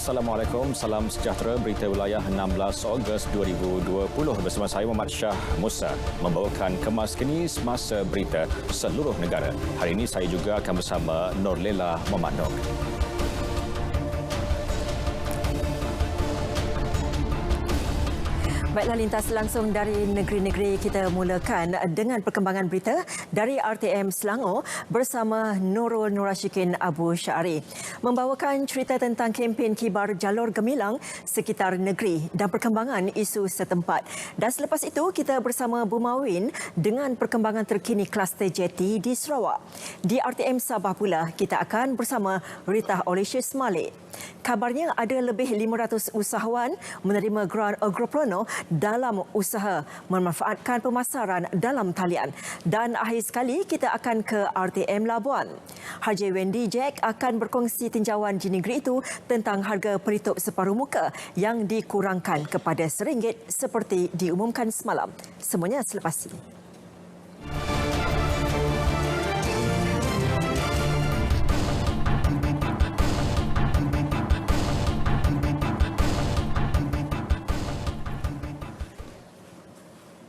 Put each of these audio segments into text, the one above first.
Assalamualaikum, salam sejahtera. Berita wilayah 16 Ogos 2020 bersama saya Muhammad Shah Musa membawakan kemas kenis masa berita seluruh negara. Hari ini saya juga akan bersama Norlela Muhammad Nur. Baiklah, lintas langsung dari negeri-negeri, kita mulakan dengan perkembangan berita dari RTM Selangor bersama Nurul Nurashikin Abu Syari. Membawakan cerita tentang kempen kibar jalur gemilang sekitar negeri dan perkembangan isu setempat. Dan selepas itu, kita bersama Bu Mawin dengan perkembangan terkini kluster jeti di Sarawak. Di RTM Sabah pula, kita akan bersama Rita Olesius Malik. Kabarnya ada lebih 500 usahawan menerima grant Agroprono dalam usaha memanfaatkan pemasaran dalam talian. Dan akhir sekali kita akan ke RTM Labuan. Haji Wendy Jack akan berkongsi tinjauan di negeri itu tentang harga peritup separuh muka yang dikurangkan kepada RM1 seperti diumumkan semalam. Semuanya selepas ini.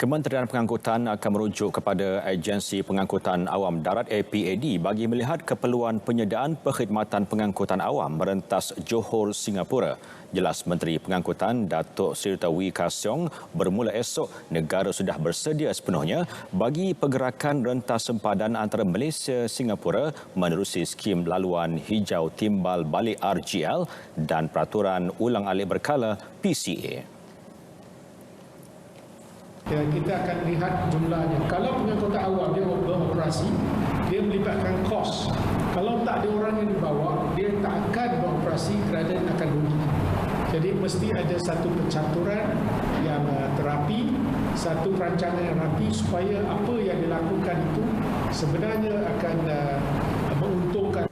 Kementerian Pengangkutan akan merujuk kepada Agensi Pengangkutan Awam Darat APAD bagi melihat keperluan penyediaan perkhidmatan pengangkutan awam merentas Johor, Singapura. Jelas Menteri Pengangkutan Datuk Seri Wee Ka Siong, bermula esok negara sudah bersedia sepenuhnya bagi pergerakan rentas sempadan antara Malaysia Singapura menerusi skim laluan hijau timbal balik RGL dan peraturan ulang alik berkala PCA. Ya, kita akan lihat jumlahnya. Kalau pengangkutan awam dia beroperasi, dia melibatkan kos. Kalau tak ada orang yang dibawa, dia tak akan beroperasi kerana akan rugi. Jadi mesti ada satu pencaturan yang terapi, satu perancangan yang rapi supaya apa yang dilakukan itu sebenarnya akan menguntungkan.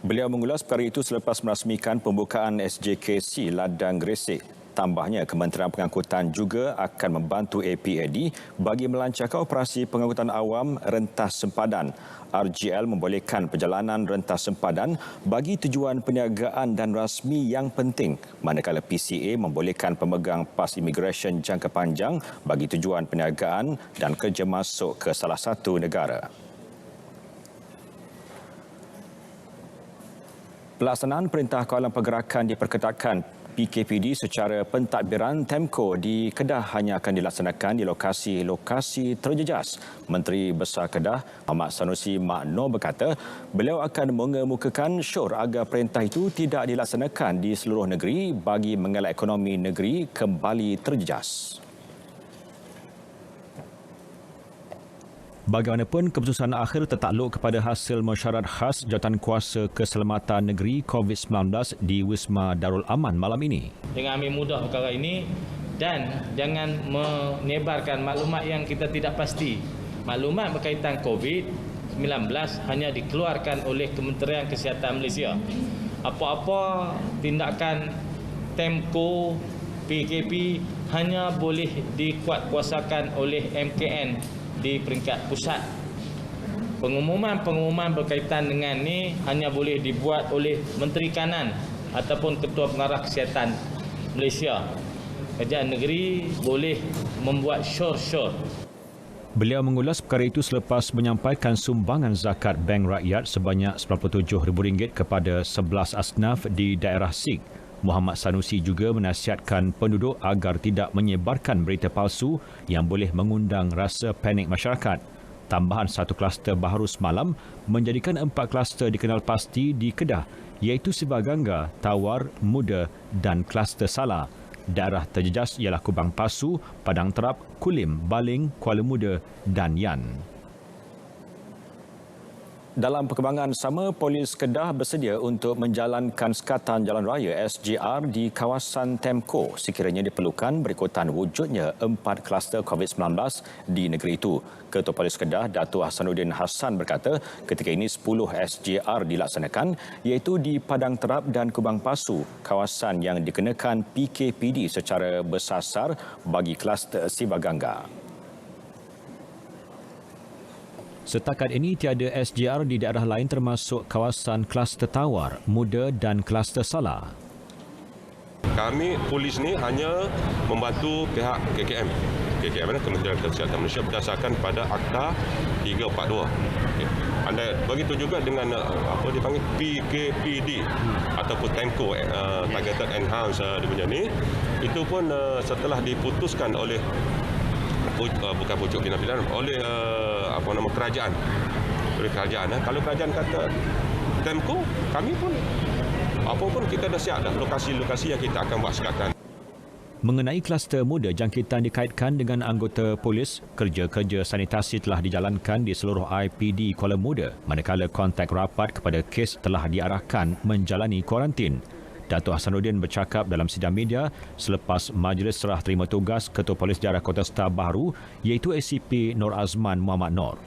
Beliau mengulas perkara itu selepas merasmikan pembukaan SJKC Ladang Gresik. Tambahnya, Kementerian Pengangkutan juga akan membantu APAD bagi melancarkan operasi pengangkutan awam rentas sempadan. RGL membolehkan perjalanan rentas sempadan bagi tujuan perniagaan dan rasmi yang penting, manakala PCA membolehkan pemegang pas imigresen jangka panjang bagi tujuan perniagaan dan kerja masuk ke salah satu negara. Pelaksanaan Perintah Kawalan Pergerakan diperketatkan PKPD secara pentadbiran TEMCO di Kedah hanya akan dilaksanakan di lokasi-lokasi terjejas. Menteri Besar Kedah, Ahmad Sanusi Makno berkata, beliau akan mengemukakan syur agar perintah itu tidak dilaksanakan di seluruh negeri bagi mengelak ekonomi negeri kembali terjejas. Bagaimanapun, keputusan akhir tertakluk kepada hasil mesyuarat khas Jawatankuasa Keselamatan Negeri COVID-19 di Wisma Darul Aman malam ini. Dengan ambil mudah perkara ini dan jangan menyebarkan maklumat yang kita tidak pasti. Maklumat berkaitan COVID-19 hanya dikeluarkan oleh Kementerian Kesihatan Malaysia. Apa-apa tindakan TEMCO, PKP hanya boleh dikuatkuasakan oleh MKN di peringkat pusat. Pengumuman berkaitan dengan ini hanya boleh dibuat oleh Menteri Kanan ataupun Ketua Pengarah Kesihatan Malaysia. Kerajaan negeri boleh membuat syur-syur. Beliau mengulas perkara itu selepas menyampaikan sumbangan zakat Bank Rakyat sebanyak RM97,000 kepada 11 asnaf di daerah Sig. Muhammad Sanusi juga menasihatkan penduduk agar tidak menyebarkan berita palsu yang boleh mengundang rasa panik masyarakat. Tambahan satu kluster baharu semalam menjadikan 4 kluster dikenal pasti di Kedah, iaitu Sibagangga, Tawar, Muda dan kluster Salah. Daerah terjejas ialah Kubang Pasu, Padang Terap, Kulim, Baling, Kuala Muda dan Yan. Dalam perkembangan sama, Polis Kedah bersedia untuk menjalankan sekatan jalan raya SJR di kawasan TEMCO sekiranya diperlukan berikutan wujudnya 4 kluster COVID-19 di negeri itu. Ketua Polis Kedah, Datuk Hasanuddin Hassan berkata ketika ini 10 SJR dilaksanakan iaitu di Padang Terap dan Kubang Pasu, kawasan yang dikenakan PKPD secara bersasar bagi kluster Sibagangga. Setakat ini tiada SJR di daerah lain termasuk kawasan kluster Tawar, Muda dan kluster Salah. Kami polis ni hanya membantu pihak KKM. KKM adalah Kementerian Kesihatan Malaysia berdasarkan pada Akta 342. Anda begitu juga dengan apa dipanggil PKPD ataupun TEMCO, Targeted Enhanced dia punya ni, itu pun setelah diputuskan oleh bukan pucuk pimpinan oleh kerajaan. Oleh kerajaan. Kalau kerajaan kata TEMCO, kami pun apa pun kita dah siap dah lokasi-lokasi yang kita akan buat sekatan. Mengenai kluster muda, jangkitan dikaitkan dengan anggota polis, kerja-kerja sanitasi telah dijalankan di seluruh IPD Kuala Muda, manakala kontak rapat kepada kes telah diarahkan menjalani kuarantin. Datuk Hasanuddin bercakap dalam sidang media selepas majlis serah terima tugas Ketua Polis Daerah Kota Star baru iaitu ACP Nur Azman Muhammad Nor.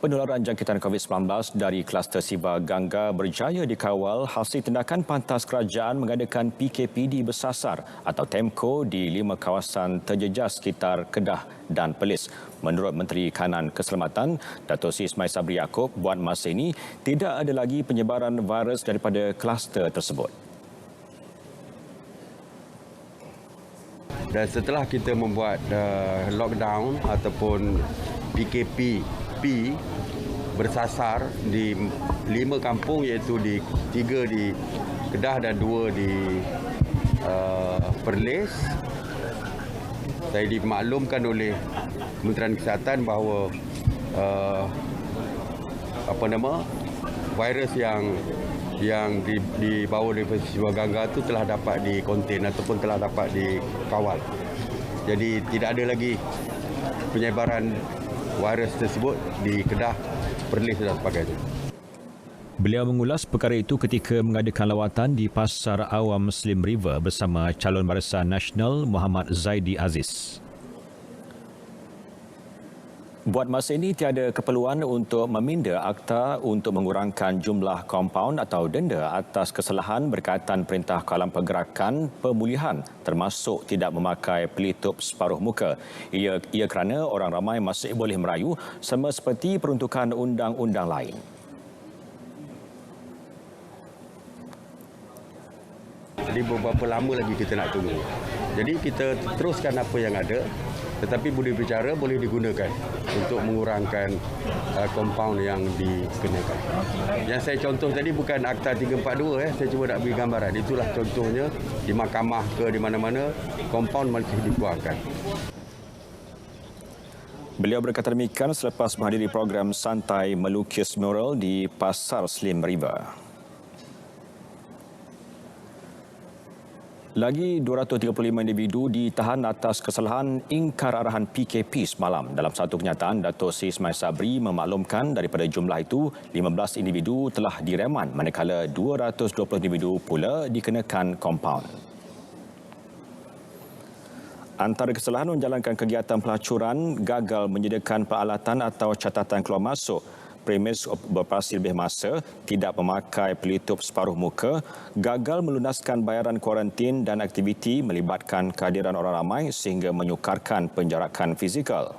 Penularan jangkitan COVID-19 dari kluster Siba Gangga berjaya dikawal hasil tindakan pantas kerajaan mengadakan PKPD bersasar atau TEMCO di 5 kawasan terjejas sekitar Kedah dan Perlis. Menurut Menteri Kanan Keselamatan, Dato' Sri Ismail Sabri Yaakob, buat masa ini tidak ada lagi penyebaran virus daripada kluster tersebut. Dan setelah kita membuat lockdown ataupun PKP bersasar di 5 kampung iaitu di 3 di Kedah dan 2 di Perlis, saya dimaklumkan oleh Kementerian Kesihatan bahawa virus yang dibawa dari Siba Gangga itu telah dapat dikonten ataupun telah dapat dikawal. Jadi tidak ada lagi penyebaran virus tersebut di Kedah, Perlis dan sebagainya. Beliau mengulas perkara itu ketika mengadakan lawatan di Pasar Awam Slim River bersama calon Barisan Nasional Muhammad Zaidi Aziz. Buat masa ini tiada keperluan untuk meminda akta untuk mengurangkan jumlah kompaun atau denda atas kesalahan berkaitan Perintah Kawalan Pergerakan Pemulihan termasuk tidak memakai pelitup separuh muka. Ia kerana orang ramai masih boleh merayu sama seperti peruntukan undang-undang lain. Jadi berapa lama lagi kita nak tunggu. Jadi kita teruskan apa yang ada, tetapi boleh bicara, boleh digunakan untuk mengurangkan kompaun yang dikenakan. Yang saya contoh tadi bukan Akta 342, saya cuba nak beri gambaran. Itulah contohnya di mahkamah ke di mana-mana, kompaun masih dikeluarkan. Beliau berkata demikian selepas menghadiri program santai melukis mural di Pasar Slim River. Lagi 235 individu ditahan atas kesalahan ingkar arahan PKP semalam. Dalam satu kenyataan, Dato' Sri Ismail Sabri memaklumkan daripada jumlah itu, 15 individu telah direman manakala 220 individu pula dikenakan kompaun. Antara kesalahan menjalankan kegiatan pelacuran, gagal menyediakan peralatan atau catatan keluar masuk, premis beroperasi lebih masa, tidak memakai pelitup separuh muka, gagal melunaskan bayaran kuarantin dan aktiviti melibatkan kehadiran orang ramai sehingga menyukarkan penjarakan fizikal.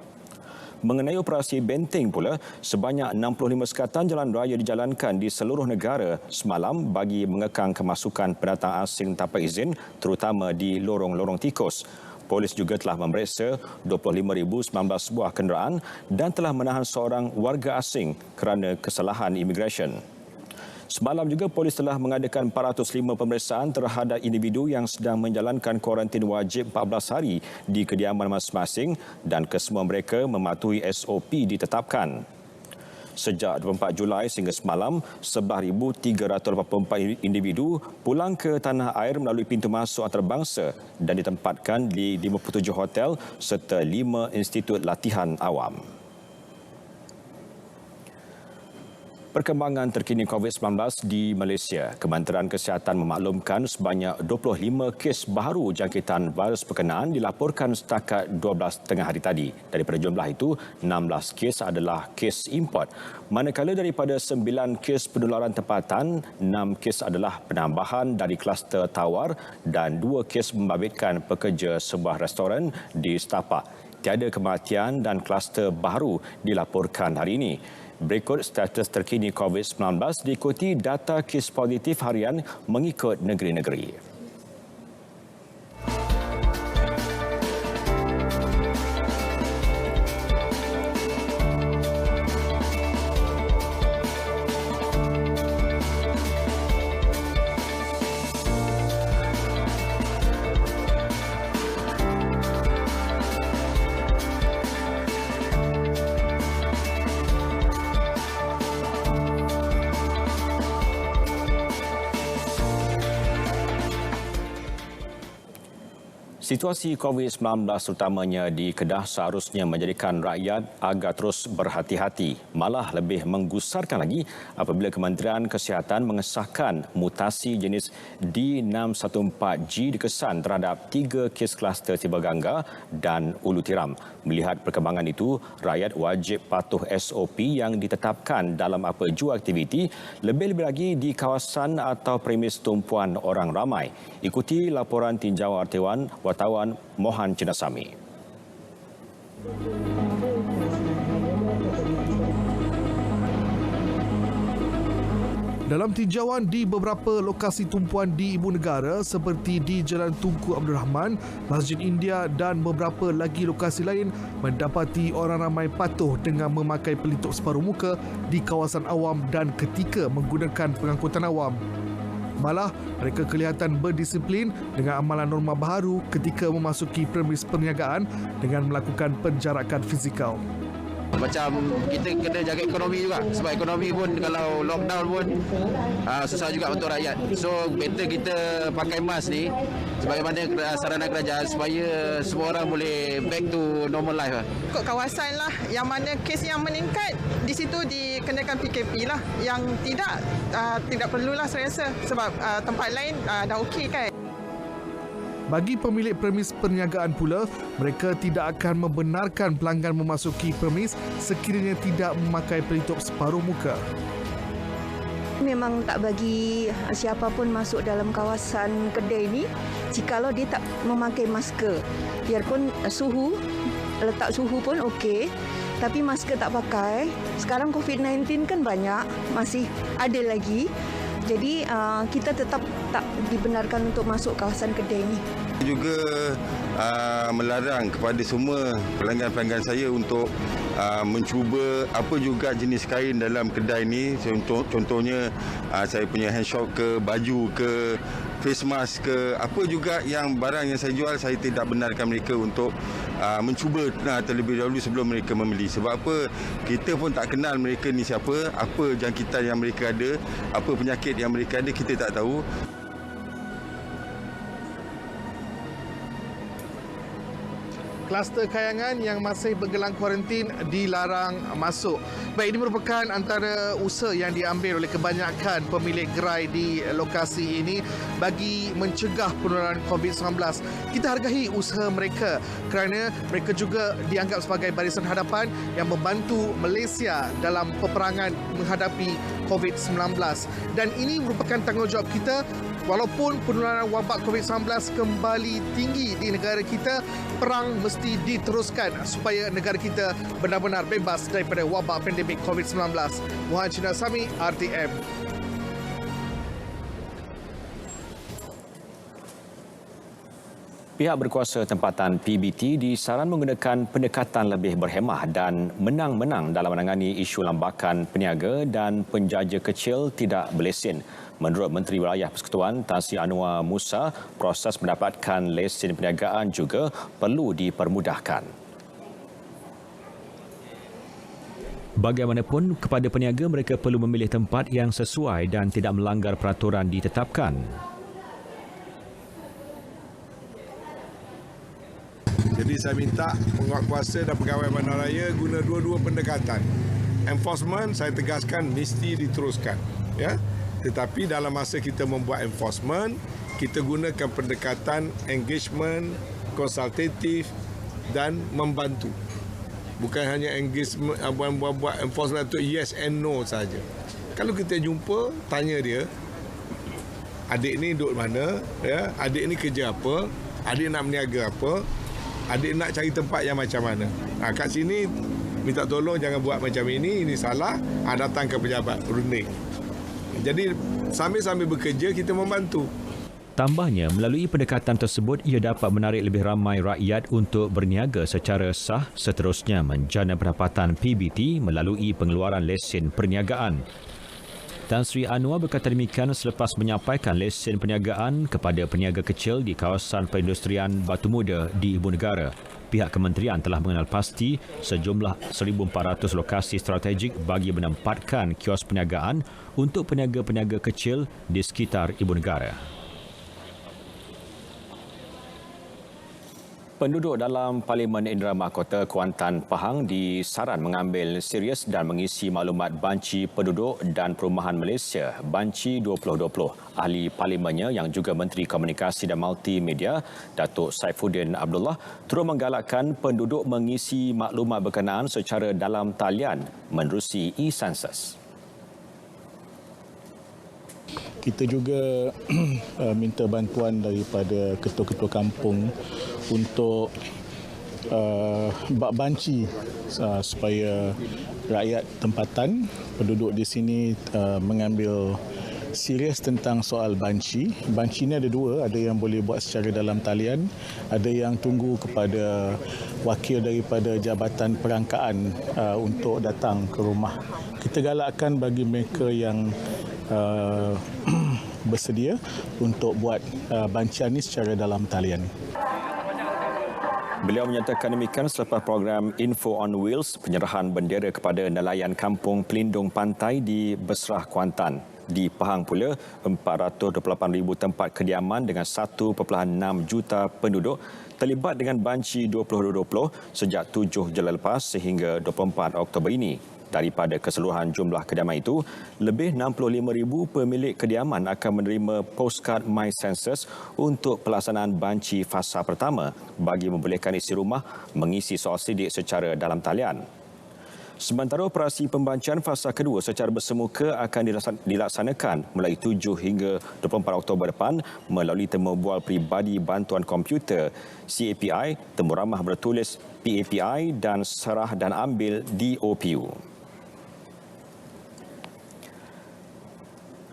Mengenai operasi benteng pula, sebanyak 65 sekatan jalan raya dijalankan di seluruh negara semalam bagi mengekang kemasukan pendatang asing tanpa izin, terutama di lorong-lorong tikus. Polis juga telah memeriksa 25,019 buah kenderaan dan telah menahan seorang warga asing kerana kesalahan imigresen. Semalam juga polis telah mengadakan 405 pemeriksaan terhadap individu yang sedang menjalankan kuarantin wajib 14 hari di kediaman masing-masing dan kesemua mereka mematuhi SOP ditetapkan. Sejak 24 Julai sehingga semalam, 11,384 individu pulang ke tanah air melalui pintu masuk antarabangsa dan ditempatkan di 57 hotel serta 5 institut latihan awam. Perkembangan terkini COVID-19 di Malaysia. Kementerian Kesihatan memaklumkan sebanyak 25 kes baharu jangkitan virus berkenaan dilaporkan setakat 12 tengah hari tadi. Daripada jumlah itu, 16 kes adalah kes import. Manakala daripada 9 kes penularan tempatan, 6 kes adalah penambahan dari kluster Tawar dan 2 kes membabitkan pekerja sebuah restoran di Setapak. Tiada kematian dan kluster baru dilaporkan hari ini. Berikut status terkini COVID-19 diikuti data kes positif harian mengikut negeri-negeri. Situasi COVID-19 terutamanya di Kedah seharusnya menjadikan rakyat agar terus berhati-hati. Malah lebih menggusarkan lagi apabila Kementerian Kesihatan mengesahkan mutasi jenis D614G dikesan terhadap 3 kes kluster tiba gangga dan ulu tiram. Melihat perkembangan itu, rakyat wajib patuh SOP yang ditetapkan dalam apa jua aktiviti, lebih-lebih lagi di kawasan atau premis tumpuan orang ramai. Ikuti laporan tinjau wartawan Mohan Chinasami. Dalam tinjauan di beberapa lokasi tumpuan di Ibu Negara seperti di Jalan Tunku Abdul Rahman, Masjid India dan beberapa lagi lokasi lain mendapati orang ramai patuh dengan memakai pelitup separuh muka di kawasan awam dan ketika menggunakan pengangkutan awam. Malah, mereka kelihatan berdisiplin dengan amalan norma baharu ketika memasuki premis perniagaan dengan melakukan penjarakan fizikal. Macam kita kena jaga ekonomi juga, sebab ekonomi pun kalau lockdown pun susah juga untuk rakyat. So better kita pakai mask ni sebagaimana saranan kerajaan supaya semua orang boleh back to normal life. Ikut kawasan lah, yang mana kes yang meningkat di situ dikenakan PKP lah. Yang tidak perlulah saya rasa, sebab tempat lain dah okey kan. Bagi pemilik premis perniagaan pula, mereka tidak akan membenarkan pelanggan memasuki premis sekiranya tidak memakai pelitup separuh muka. Memang tak bagi siapa pun masuk dalam kawasan kedai ini jikalau dia tak memakai masker. Biarpun letak suhu pun okey, tapi masker tak pakai. Sekarang COVID-19 kan banyak, masih ada lagi. Jadi kita tetap tak dibenarkan untuk masuk kawasan kedai ini. Juga melarang kepada semua pelanggan-pelanggan saya untuk mencuba apa juga jenis kain dalam kedai ini. Contohnya saya punya hand shop ke, baju ke, face mask ke, apa juga yang barang yang saya jual, saya tidak benarkan mereka untuk mencuba terlebih dahulu sebelum mereka membeli. Sebab apa? Kita pun tak kenal mereka ni siapa, apa jangkitan yang mereka ada, apa penyakit yang mereka ada, kita tak tahu. Kluster kayangan yang masih bergelang kuarantin dilarang masuk. Baik, ini merupakan antara usaha yang diambil oleh kebanyakan pemilik gerai di lokasi ini bagi mencegah penularan COVID-19. Kita hargai usaha mereka kerana mereka juga dianggap sebagai barisan hadapan yang membantu Malaysia dalam peperangan menghadapi COVID-19. Dan ini merupakan tanggungjawab kita. Walaupun penularan wabak COVID-19 kembali tinggi di negara kita, perang mesti diteruskan supaya negara kita benar-benar bebas daripada wabak pandemik COVID-19. Mohan Chinasami, RTM. Pihak berkuasa tempatan PBT disaran menggunakan pendekatan lebih berhemah dan menang-menang dalam menangani isu lambakan peniaga dan penjaja kecil tidak berlesen. Menurut Menteri Wilayah Persekutuan Tan Sri Anwar Musa, proses mendapatkan lesen perniagaan juga perlu dipermudahkan. Bagaimanapun, kepada peniaga mereka perlu memilih tempat yang sesuai dan tidak melanggar peraturan ditetapkan. Jadi saya minta penguatkuasa dan pegawai bandaraya guna dua-dua pendekatan. Enforcement saya tegaskan mesti diteruskan, ya. Tetapi dalam masa kita membuat enforcement, kita gunakan pendekatan engagement, konsultatif dan membantu. Bukan hanya engagement, buat enforcement untuk yes and no saja. Kalau kita jumpa, tanya dia, adik ni duduk mana, ya? Adik ni kerja apa? Adik nak berniaga apa? Adik nak cari tempat yang macam mana. Kat sini minta tolong jangan buat macam ini salah, datang ke pejabat runding. Jadi sambil-sambil bekerja kita membantu. Tambahnya, melalui pendekatan tersebut ia dapat menarik lebih ramai rakyat untuk berniaga secara sah, seterusnya menjana pendapatan PBT melalui pengeluaran lesen perniagaan. Tan Sri Anwar berkata demikian selepas menyampaikan lesen perniagaan kepada peniaga kecil di kawasan perindustrian Batu Muda di Ibu Negara. Pihak kementerian telah mengenal pasti sejumlah 1,400 lokasi strategik bagi menempatkan kios perniagaan untuk peniaga-peniaga kecil di sekitar Ibu Negara. Penduduk dalam Parlimen Indera Mahkota Kuantan Pahang disaran mengambil serius dan mengisi maklumat Banci Penduduk dan Perumahan Malaysia Banci 2020. Ahli Parlimennya yang juga Menteri Komunikasi dan Multimedia, Datuk Saifuddin Abdullah, turut menggalakkan penduduk mengisi maklumat berkenaan secara dalam talian menerusi e-Census. Kita juga minta bantuan daripada ketua-ketua kampung untuk bak banci supaya rakyat tempatan, penduduk di sini mengambil serius tentang soal banci. Banci ini ada dua, ada yang boleh buat secara dalam talian, ada yang tunggu kepada wakil daripada Jabatan Perangkaan untuk datang ke rumah. Kita galakkan bagi mereka yang bersedia untuk buat bancian ini secara dalam talian. Beliau menyatakan demikian selepas program Info on Wheels penyerahan bendera kepada nelayan kampung pelindung pantai di Besrah, Kuantan. Di Pahang pula, 428,000 tempat kediaman dengan 1.6 juta penduduk terlibat dengan Banci 2020 sejak 7 Julai lepas sehingga 24 Oktober ini. Daripada keseluruhan jumlah kediaman itu, lebih 65,000 pemilik kediaman akan menerima postcard My Census untuk pelaksanaan banci fasa pertama bagi membolehkan isi rumah mengisi soal sidik secara dalam talian. Sementara operasi pembancian fasa kedua secara bersemuka akan dilaksanakan mulai 7 hingga 24 Oktober depan melalui temu bual peribadi bantuan komputer CAPI, temu ramah bertulis PAPI dan serah dan ambil DOPU.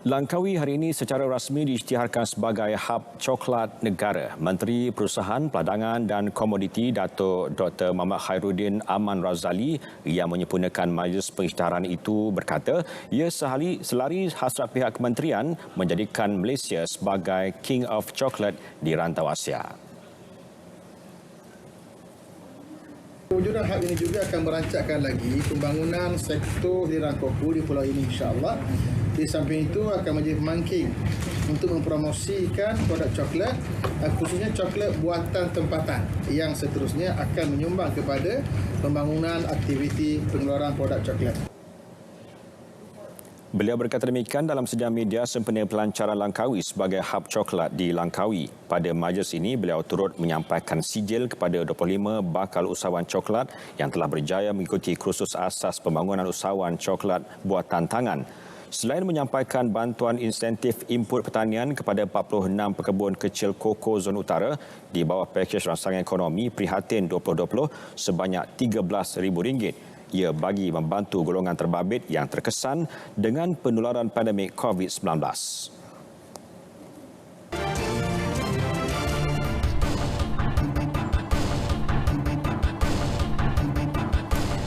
Langkawi hari ini secara rasmi diisytiharkan sebagai hub coklat negara. Menteri Perusahaan, Peladangan dan Komoditi Datuk Dr. Muhammad Khairuddin Aman Razali yang menyempurnakan majlis pengisytiharan itu berkata ia selari hasrat pihak kementerian menjadikan Malaysia sebagai King of Chocolate di rantau Asia. Kewujudan hub ini juga akan merancangkan lagi pembangunan sektor hiburan kopi di pulau ini insya-Allah. Di samping itu akan menjadi pemangking untuk mempromosikan produk coklat, khususnya coklat buatan tempatan yang seterusnya akan menyumbang kepada pembangunan aktiviti pengeluaran produk coklat. Beliau berkata demikian dalam sidang media sempena pelancaran Langkawi sebagai hub coklat di Langkawi. Pada majlis ini, beliau turut menyampaikan sijil kepada 25 bakal usahawan coklat yang telah berjaya mengikuti kursus asas pembangunan usahawan coklat buatan tangan. Selain menyampaikan bantuan insentif input pertanian kepada 46 pekebun kecil koko zon utara di bawah pakej rangsangan ekonomi Prihatin 2020 sebanyak RM13,000. Ia bagi membantu golongan terbabit yang terkesan dengan penularan pandemik COVID-19.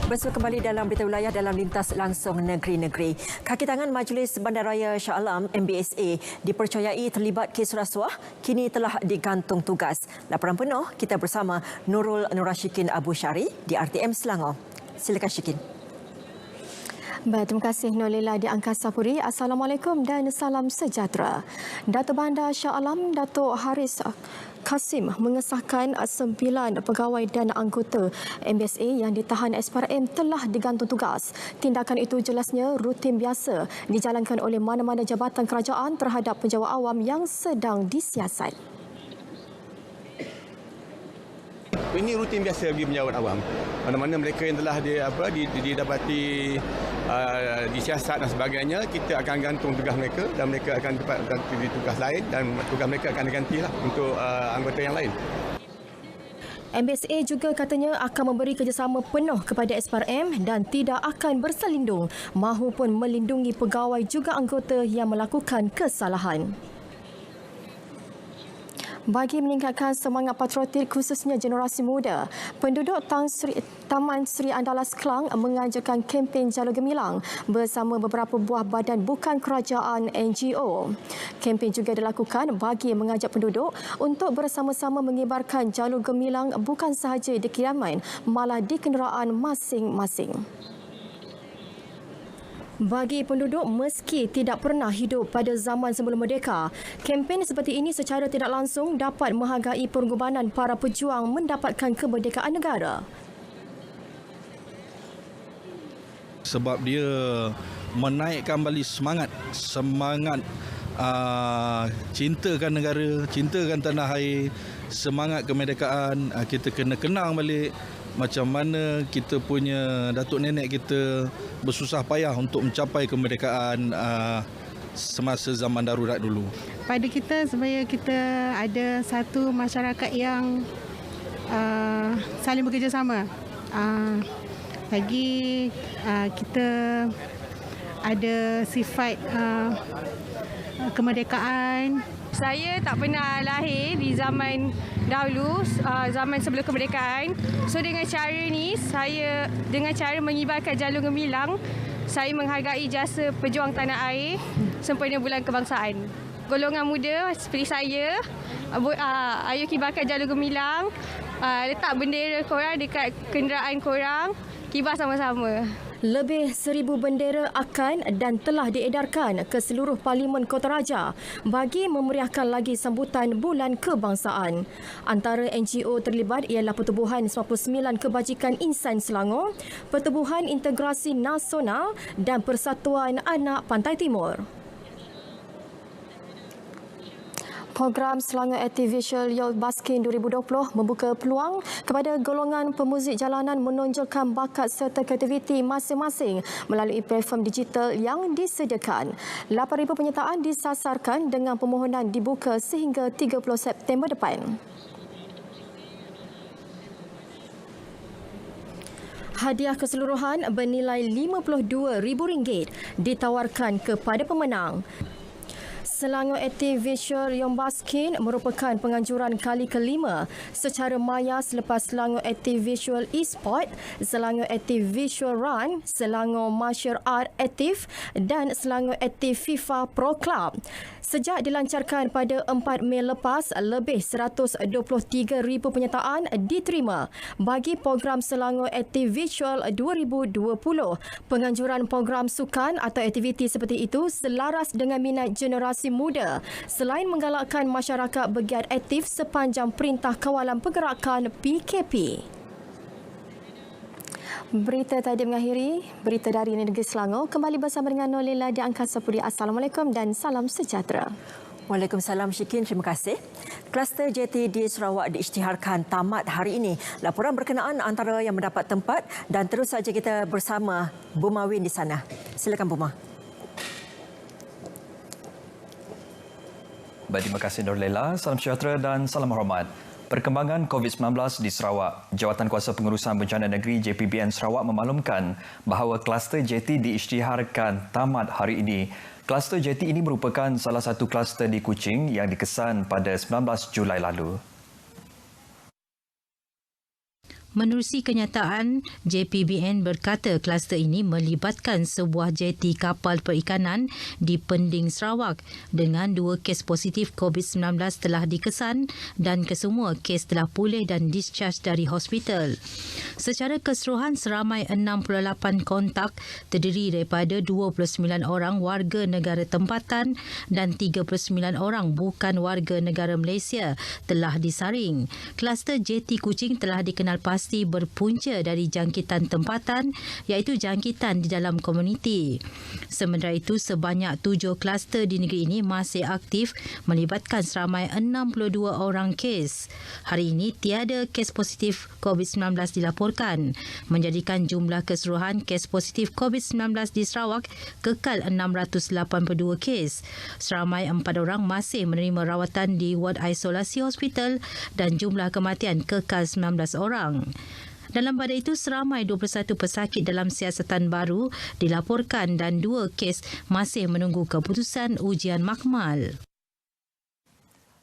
Bersua kembali dalam berita wilayah dalam lintas langsung negeri-negeri. Kaki tangan Majlis Bandaraya Shah Alam MBSA dipercayai terlibat kes rasuah kini telah digantung tugas. Laporan penuh kita bersama Nurul Nurashikin Abu Syari di RTM Selangor. Silakan Syikin. Baik, terima kasih Nolila di Angkasa Puri. Assalamualaikum dan salam sejahtera. Datuk Bandar Shah Alam Datuk Haris Kasim mengesahkan 9 pegawai dan anggota MBSA yang ditahan SPRM telah digantung tugas. Tindakan itu jelasnya rutin biasa dijalankan oleh mana-mana jabatan kerajaan terhadap penjawat awam yang sedang disiasat. Ini rutin biasa bagi penjawat awam. Mana-mana mereka yang telah didapati disiasat dan sebagainya, kita akan gantung tugas mereka dan mereka akan dapat ganti tugas lain dan tugas mereka akan digantilah untuk anggota yang lain. MBSA juga katanya akan memberi kerjasama penuh kepada SPRM dan tidak akan berselindung mahupun melindungi pegawai juga anggota yang melakukan kesalahan. Bagi meningkatkan semangat patriotik khususnya generasi muda, penduduk Taman Sri Andalas Klang mengajarkan kempen Jalur Gemilang bersama beberapa buah badan bukan kerajaan NGO. Kempen juga dilakukan bagi mengajak penduduk untuk bersama-sama mengibarkan Jalur Gemilang bukan sahaja di kediaman, malah di kenderaan masing-masing. Bagi penduduk meski tidak pernah hidup pada zaman sebelum merdeka, kempen seperti ini secara tidak langsung dapat menghargai pengorbanan para pejuang mendapatkan kemerdekaan negara. Sebab dia menaikkan balik semangat cintakan negara, cintakan tanah air, semangat kemerdekaan. Kita kena kenang balik macam mana kita punya datuk nenek kita bersusah payah untuk mencapai kemerdekaan semasa zaman darurat dulu. Pada kita supaya kita ada satu masyarakat yang saling bekerjasama. Lagi kita ada sifat kemerdekaan. Saya tak pernah lahir di zaman dahulu, zaman sebelum kemerdekaan. So dengan cara ni, saya dengan cara mengibarkan Jalur Gemilang, saya menghargai jasa pejuang tanah air sempena Bulan Kebangsaan. Golongan muda seperti saya, ayo kibarkan Jalur Gemilang, letak bendera korang dekat kenderaan korang, kibar sama-sama. Lebih 1,000 bendera akan dan telah diedarkan ke seluruh Parlimen Kota Raja bagi memeriahkan lagi sambutan Bulan Kebangsaan. Antara NGO terlibat ialah Pertubuhan 99 Kebajikan Insan Selangor, Pertubuhan Integrasi Nasional dan Persatuan Anak Pantai Timur. Program Selangor Activation Youth Baskin 2020 membuka peluang kepada golongan pemuzik jalanan menonjolkan bakat serta kreativiti masing-masing melalui platform digital yang disediakan. 8,000 penyertaan disasarkan dengan permohonan dibuka sehingga 30 September depan. Hadiah keseluruhan bernilai RM52,000 ditawarkan kepada pemenang. Selangor Active Visual Youth Baskin merupakan penganjuran kali kelima secara maya selepas Selangor Active Visual Esport, Selangor Active Visual Run, Selangor Martial Art Active dan Selangor Active FIFA Pro Club. Sejak dilancarkan pada 4 Mei lepas, lebih 123,000 penyertaan diterima bagi program Selangor Active Visual 2020. Penganjuran program sukan atau aktiviti seperti itu selaras dengan minat generasi muda selain menggalakkan masyarakat bergiat aktif sepanjang Perintah Kawalan Pergerakan PKP. Berita tadi mengakhiri. Berita dari Negeri Selangor kembali bersama dengan Nolela di Angkasa Puri. Assalamualaikum dan salam sejahtera. Waalaikumsalam Syikin, terima kasih. Kluster JT di Sarawak diisytiharkan tamat hari ini. Laporan berkenaan antara yang mendapat tempat dan terus saja kita bersama Buma Win di sana. Silakan Buma. Baik, terima kasih Nolela. Salam sejahtera dan salam hormat. Perkembangan COVID-19 di Sarawak. Jawatan Kuasa Pengurusan Bencana Negeri JPBN Sarawak memaklumkan bahawa kluster JT diisytiharkan tamat hari ini. Kluster JT ini merupakan salah satu kluster di Kuching yang dikesan pada 19 Julai lalu. Menerusi kenyataan, JPBN berkata kluster ini melibatkan sebuah jeti kapal perikanan di Pending, Sarawak dengan 2 kes positif COVID-19 telah dikesan dan kesemua kes telah pulih dan discharge dari hospital. Secara keseluruhan, seramai 68 kontak terdiri daripada 29 orang warga negara tempatan dan 39 orang bukan warga negara Malaysia telah disaring. Kluster jeti Kuching telah dikenal pasti pasti berpunca dari jangkitan tempatan iaitu jangkitan di dalam komuniti. Sementara itu, sebanyak 7 kluster di negeri ini masih aktif melibatkan seramai 62 orang kes. Hari ini tiada kes positif COVID-19 dilaporkan, menjadikan jumlah keseluruhan kes positif COVID-19 di Sarawak kekal 682 kes. Seramai 4 orang masih menerima rawatan di ward isolasi hospital dan jumlah kematian kekal 19 orang. Dalam pada itu, seramai 21 pesakit dalam siasatan baru dilaporkan dan 2 kes masih menunggu keputusan ujian makmal.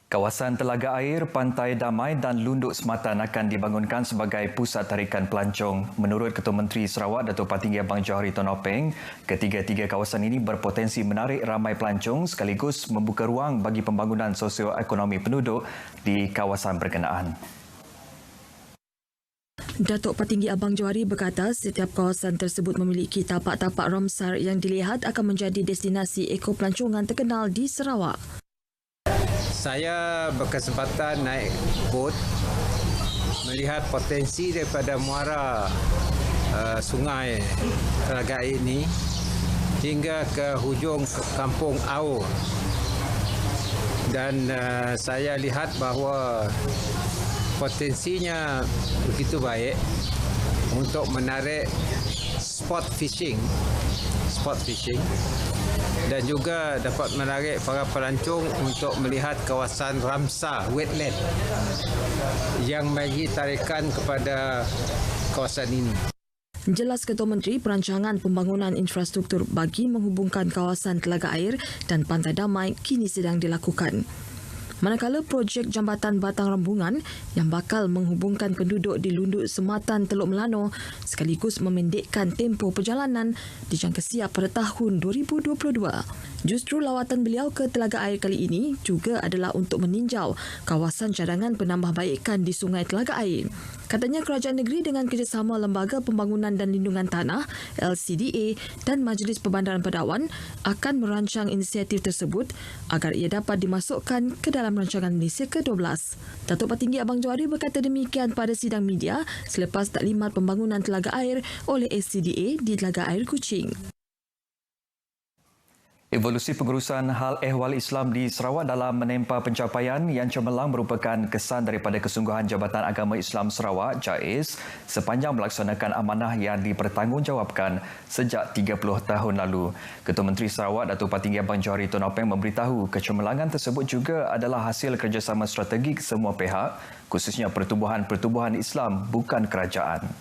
Kawasan Telaga Air, Pantai Damai dan Lunduk Sematan akan dibangunkan sebagai pusat tarikan pelancong. Menurut Ketua Menteri Sarawak, Datuk Patinggi Abang Johari Tonopeng, ketiga-tiga kawasan ini berpotensi menarik ramai pelancong sekaligus membuka ruang bagi pembangunan sosioekonomi penduduk di kawasan berkenaan. Datuk Patinggi Abang Johari berkata setiap kawasan tersebut memiliki tapak-tapak Ramsar yang dilihat akan menjadi destinasi ekopelancongan terkenal di Sarawak. Saya berkesempatan naik bot melihat potensi daripada muara sungai Telaga Air ini hingga ke hujung kampung Aur. Dan saya lihat bahawa potensinya begitu baik untuk menarik spot fishing dan juga dapat menarik para pelancong untuk melihat kawasan Ramsar wetland yang bagi tarikan kepada kawasan ini. Jelas Ketua Menteri, perancangan pembangunan infrastruktur bagi menghubungkan kawasan Telaga Air dan Pantai Damai kini sedang dilakukan. Manakala projek Jambatan Batang Rambungan yang bakal menghubungkan penduduk di Lunduk Sematan Teluk Melano sekaligus memendekkan tempoh perjalanan dijangka siap pada tahun 2022. Justru lawatan beliau ke Telaga Air kali ini juga adalah untuk meninjau kawasan cadangan penambahbaikan di Sungai Telaga Air. Katanya kerajaan negeri dengan kerjasama Lembaga Pembangunan dan Lindungan Tanah LCDA dan Majlis Perbandaran Padawan akan merancang inisiatif tersebut agar ia dapat dimasukkan ke dalam rancangan Malaysia ke-12. Datuk Patinggi Abang Johari berkata demikian pada sidang media selepas taklimat pembangunan Telaga Air oleh LCDA di Telaga Air Kuching. Evolusi pengurusan hal ehwal Islam di Sarawak dalam menempa pencapaian yang cemerlang merupakan kesan daripada kesungguhan Jabatan Agama Islam Sarawak JAIS sepanjang melaksanakan amanah yang dipertanggungjawabkan sejak 30 tahun lalu. Ketua Menteri Sarawak Datuk Patinggi Abang Johari Tonopeng memberitahu kecemerlangan tersebut juga adalah hasil kerjasama strategik semua pihak, khususnya pertubuhan-pertubuhan Islam bukan kerajaan.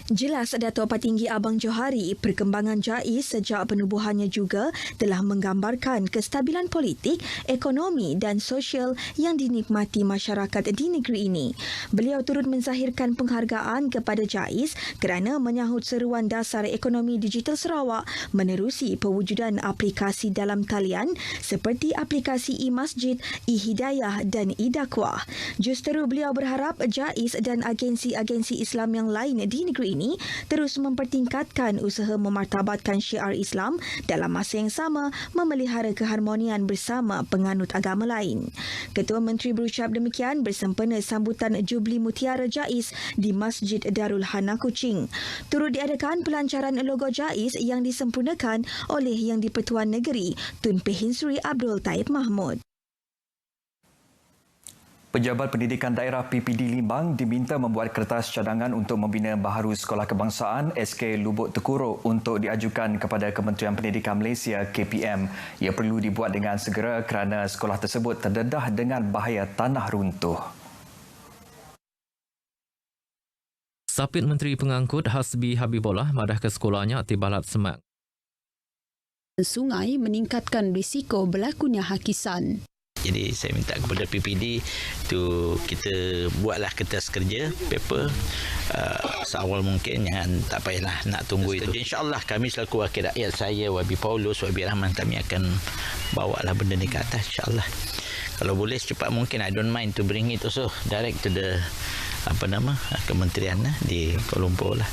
Jelas Datuk Patinggi Abang Johari, perkembangan JAIS sejak penubuhannya juga telah menggambarkan kestabilan politik, ekonomi dan sosial yang dinikmati masyarakat di negeri ini. Beliau turut menzahirkan penghargaan kepada JAIS kerana menyahut seruan dasar ekonomi digital Sarawak menerusi pewujudan aplikasi dalam talian seperti aplikasi e-Masjid, e-Hidayah dan e-Dakwah. Justeru beliau berharap JAIS dan agensi-agensi Islam yang lain di negeri ini terus mempertingkatkan usaha memartabatkan syiar Islam dalam masa yang sama memelihara keharmonian bersama penganut agama lain. Ketua Menteri berucap demikian bersempena sambutan Jubli Mutiara JAIS di Masjid Darul Hana Kuching. Turut diadakan pelancaran logo JAIS yang disempurnakan oleh Yang di-Pertuan Negeri Tun Pehin Sri Abdul Taib Mahmud. Pejabat Pendidikan Daerah PPD Limbang diminta membuat kertas cadangan untuk membina baharu Sekolah Kebangsaan SK Lubuk Tekuro untuk diajukan kepada Kementerian Pendidikan Malaysia KPM. Ia perlu dibuat dengan segera kerana sekolah tersebut terdedah dengan bahaya tanah runtuh. Sapit Menteri Pengangkut Hasbi Habibullah madah ke sekolahnya Tibalat Semak. Sungai meningkatkan risiko berlakunya hakisan. Jadi saya minta kepada PPD tu kita buatlah kertas kerja, paper seawal mungkin, jangan tak payahlah nak tunggu itu. InsyaAllah kami selaku wakil rakyat, saya, Wabi Paulus, Wabi Rahman, kami akan bawa lah benda ni ke atas insyaAllah. Kalau boleh secepat mungkin, I don't mind to bring it also direct to the kementerian di Kuala Lumpur lah.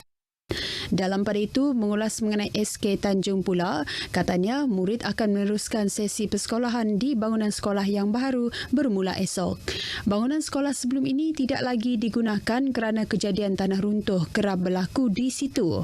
Dalam pada itu, mengulas mengenai SK Tanjung pula, katanya murid akan meneruskan sesi persekolahan di bangunan sekolah yang baru bermula esok. Bangunan sekolah sebelum ini tidak lagi digunakan kerana kejadian tanah runtuh kerap berlaku di situ.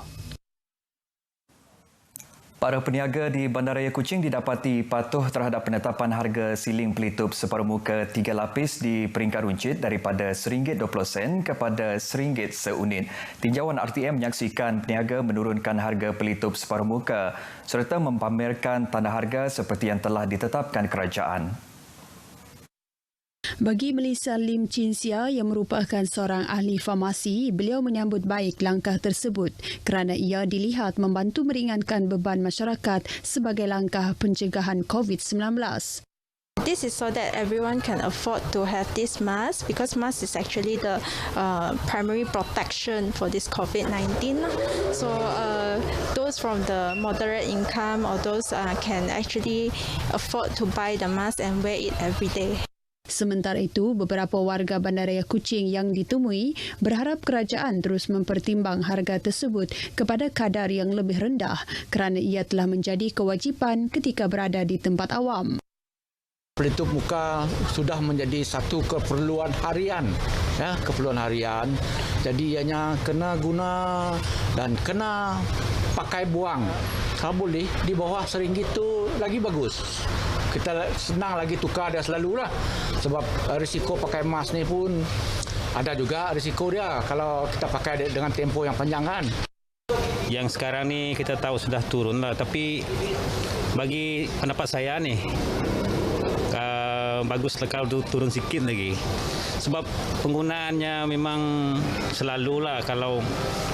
Para peniaga di Bandaraya Kuching didapati patuh terhadap penetapan harga siling pelitup separuh muka 3 lapis di peringkat runcit daripada RM1.20 kepada RM1 seunit. Tinjauan RTM menyaksikan peniaga menurunkan harga pelitup separuh muka serta mempamerkan tanda harga seperti yang telah ditetapkan kerajaan. Bagi Melissa Lim Chin Sia yang merupakan seorang ahli farmasi, beliau menyambut baik langkah tersebut kerana ia dilihat membantu meringankan beban masyarakat sebagai langkah pencegahan COVID-19. This is so that everyone can afford to have this mask because mask is actually the primary protection for this COVID-19. So those from the moderate income or those can actually afford to buy the mask and wear it every day. Sementara itu, beberapa warga Bandaraya Kuching yang ditemui berharap kerajaan terus mempertimbang harga tersebut kepada kadar yang lebih rendah kerana ia telah menjadi kewajipan ketika berada di tempat awam. Pelitup muka sudah menjadi satu keperluan harian, keperluan harian. Jadi ianya kena guna dan kena pakai buang. Kalau boleh di bawah RM1 tu lagi bagus. Kita senang lagi tukar dia selalulah. Sebab risiko pakai mask ni pun ada juga risiko dia kalau kita pakai dengan tempoh yang panjang kan. Yang sekarang ni kita tahu sudah turun lah, tapi bagi pendapat saya ni baguslah kalau turun sikit lagi. Sebab penggunaannya memang selalulah kalau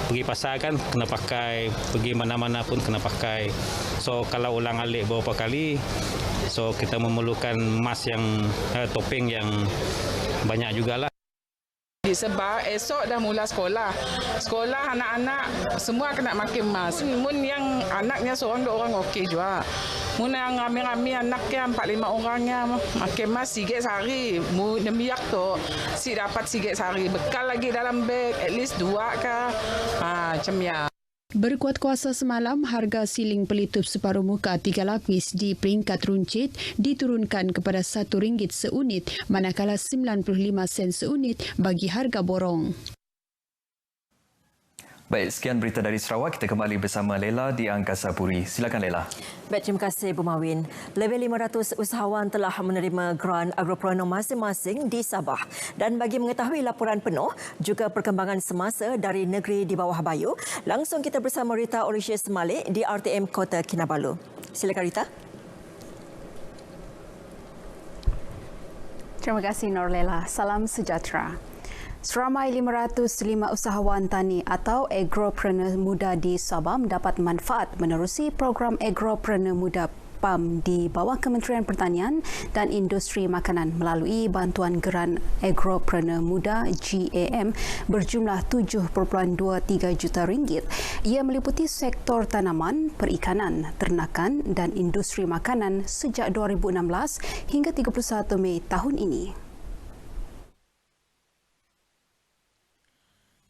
pergi pasar kan kena pakai, pergi mana-mana pun kena pakai. So kalau ulang alik beberapa kali, so kita memerlukan mask yang topeng yang banyak jugalah. Sebab esok dah mula sekolah. Sekolah anak-anak semua kena pakai mask. Mun yang anaknya seorang dua orang okey juga. Mun yang ramai-ramai anaknya 4-5 orangnya pakai mask sikit sehari. Mun demiak tu si dapat sikit sehari. Bekal lagi dalam beg at least 2 ke. Macam ya. Berkuat kuasa semalam, harga siling pelitup separuh muka 3 lapis di peringkat runcit diturunkan kepada RM1 seunit manakala 95 sen seunit bagi harga borong. Baik, sekian berita dari Sarawak. Kita kembali bersama Lela di Angkasa Puri. Silakan Lela. Baik, terima kasih Bu Mawin. Lebih 500 usahawan telah menerima grant agropreneur masing-masing di Sabah. Dan bagi mengetahui laporan penuh juga perkembangan semasa dari negeri di bawah bayu, langsung kita bersama Rita Orisius Malik di RTM Kota Kinabalu. Silakan Rita. Terima kasih Norlela. Salam sejahtera. Seramai 505 usahawan tani atau agropreneur muda di Sabah mendapat manfaat menerusi program agropreneur muda PAM di bawah Kementerian Pertanian dan Industri Makanan melalui bantuan geran agropreneur muda GAM berjumlah RM7.23 juta. Ia meliputi sektor tanaman, perikanan, ternakan dan industri makanan sejak 2016 hingga 31 Mei tahun ini.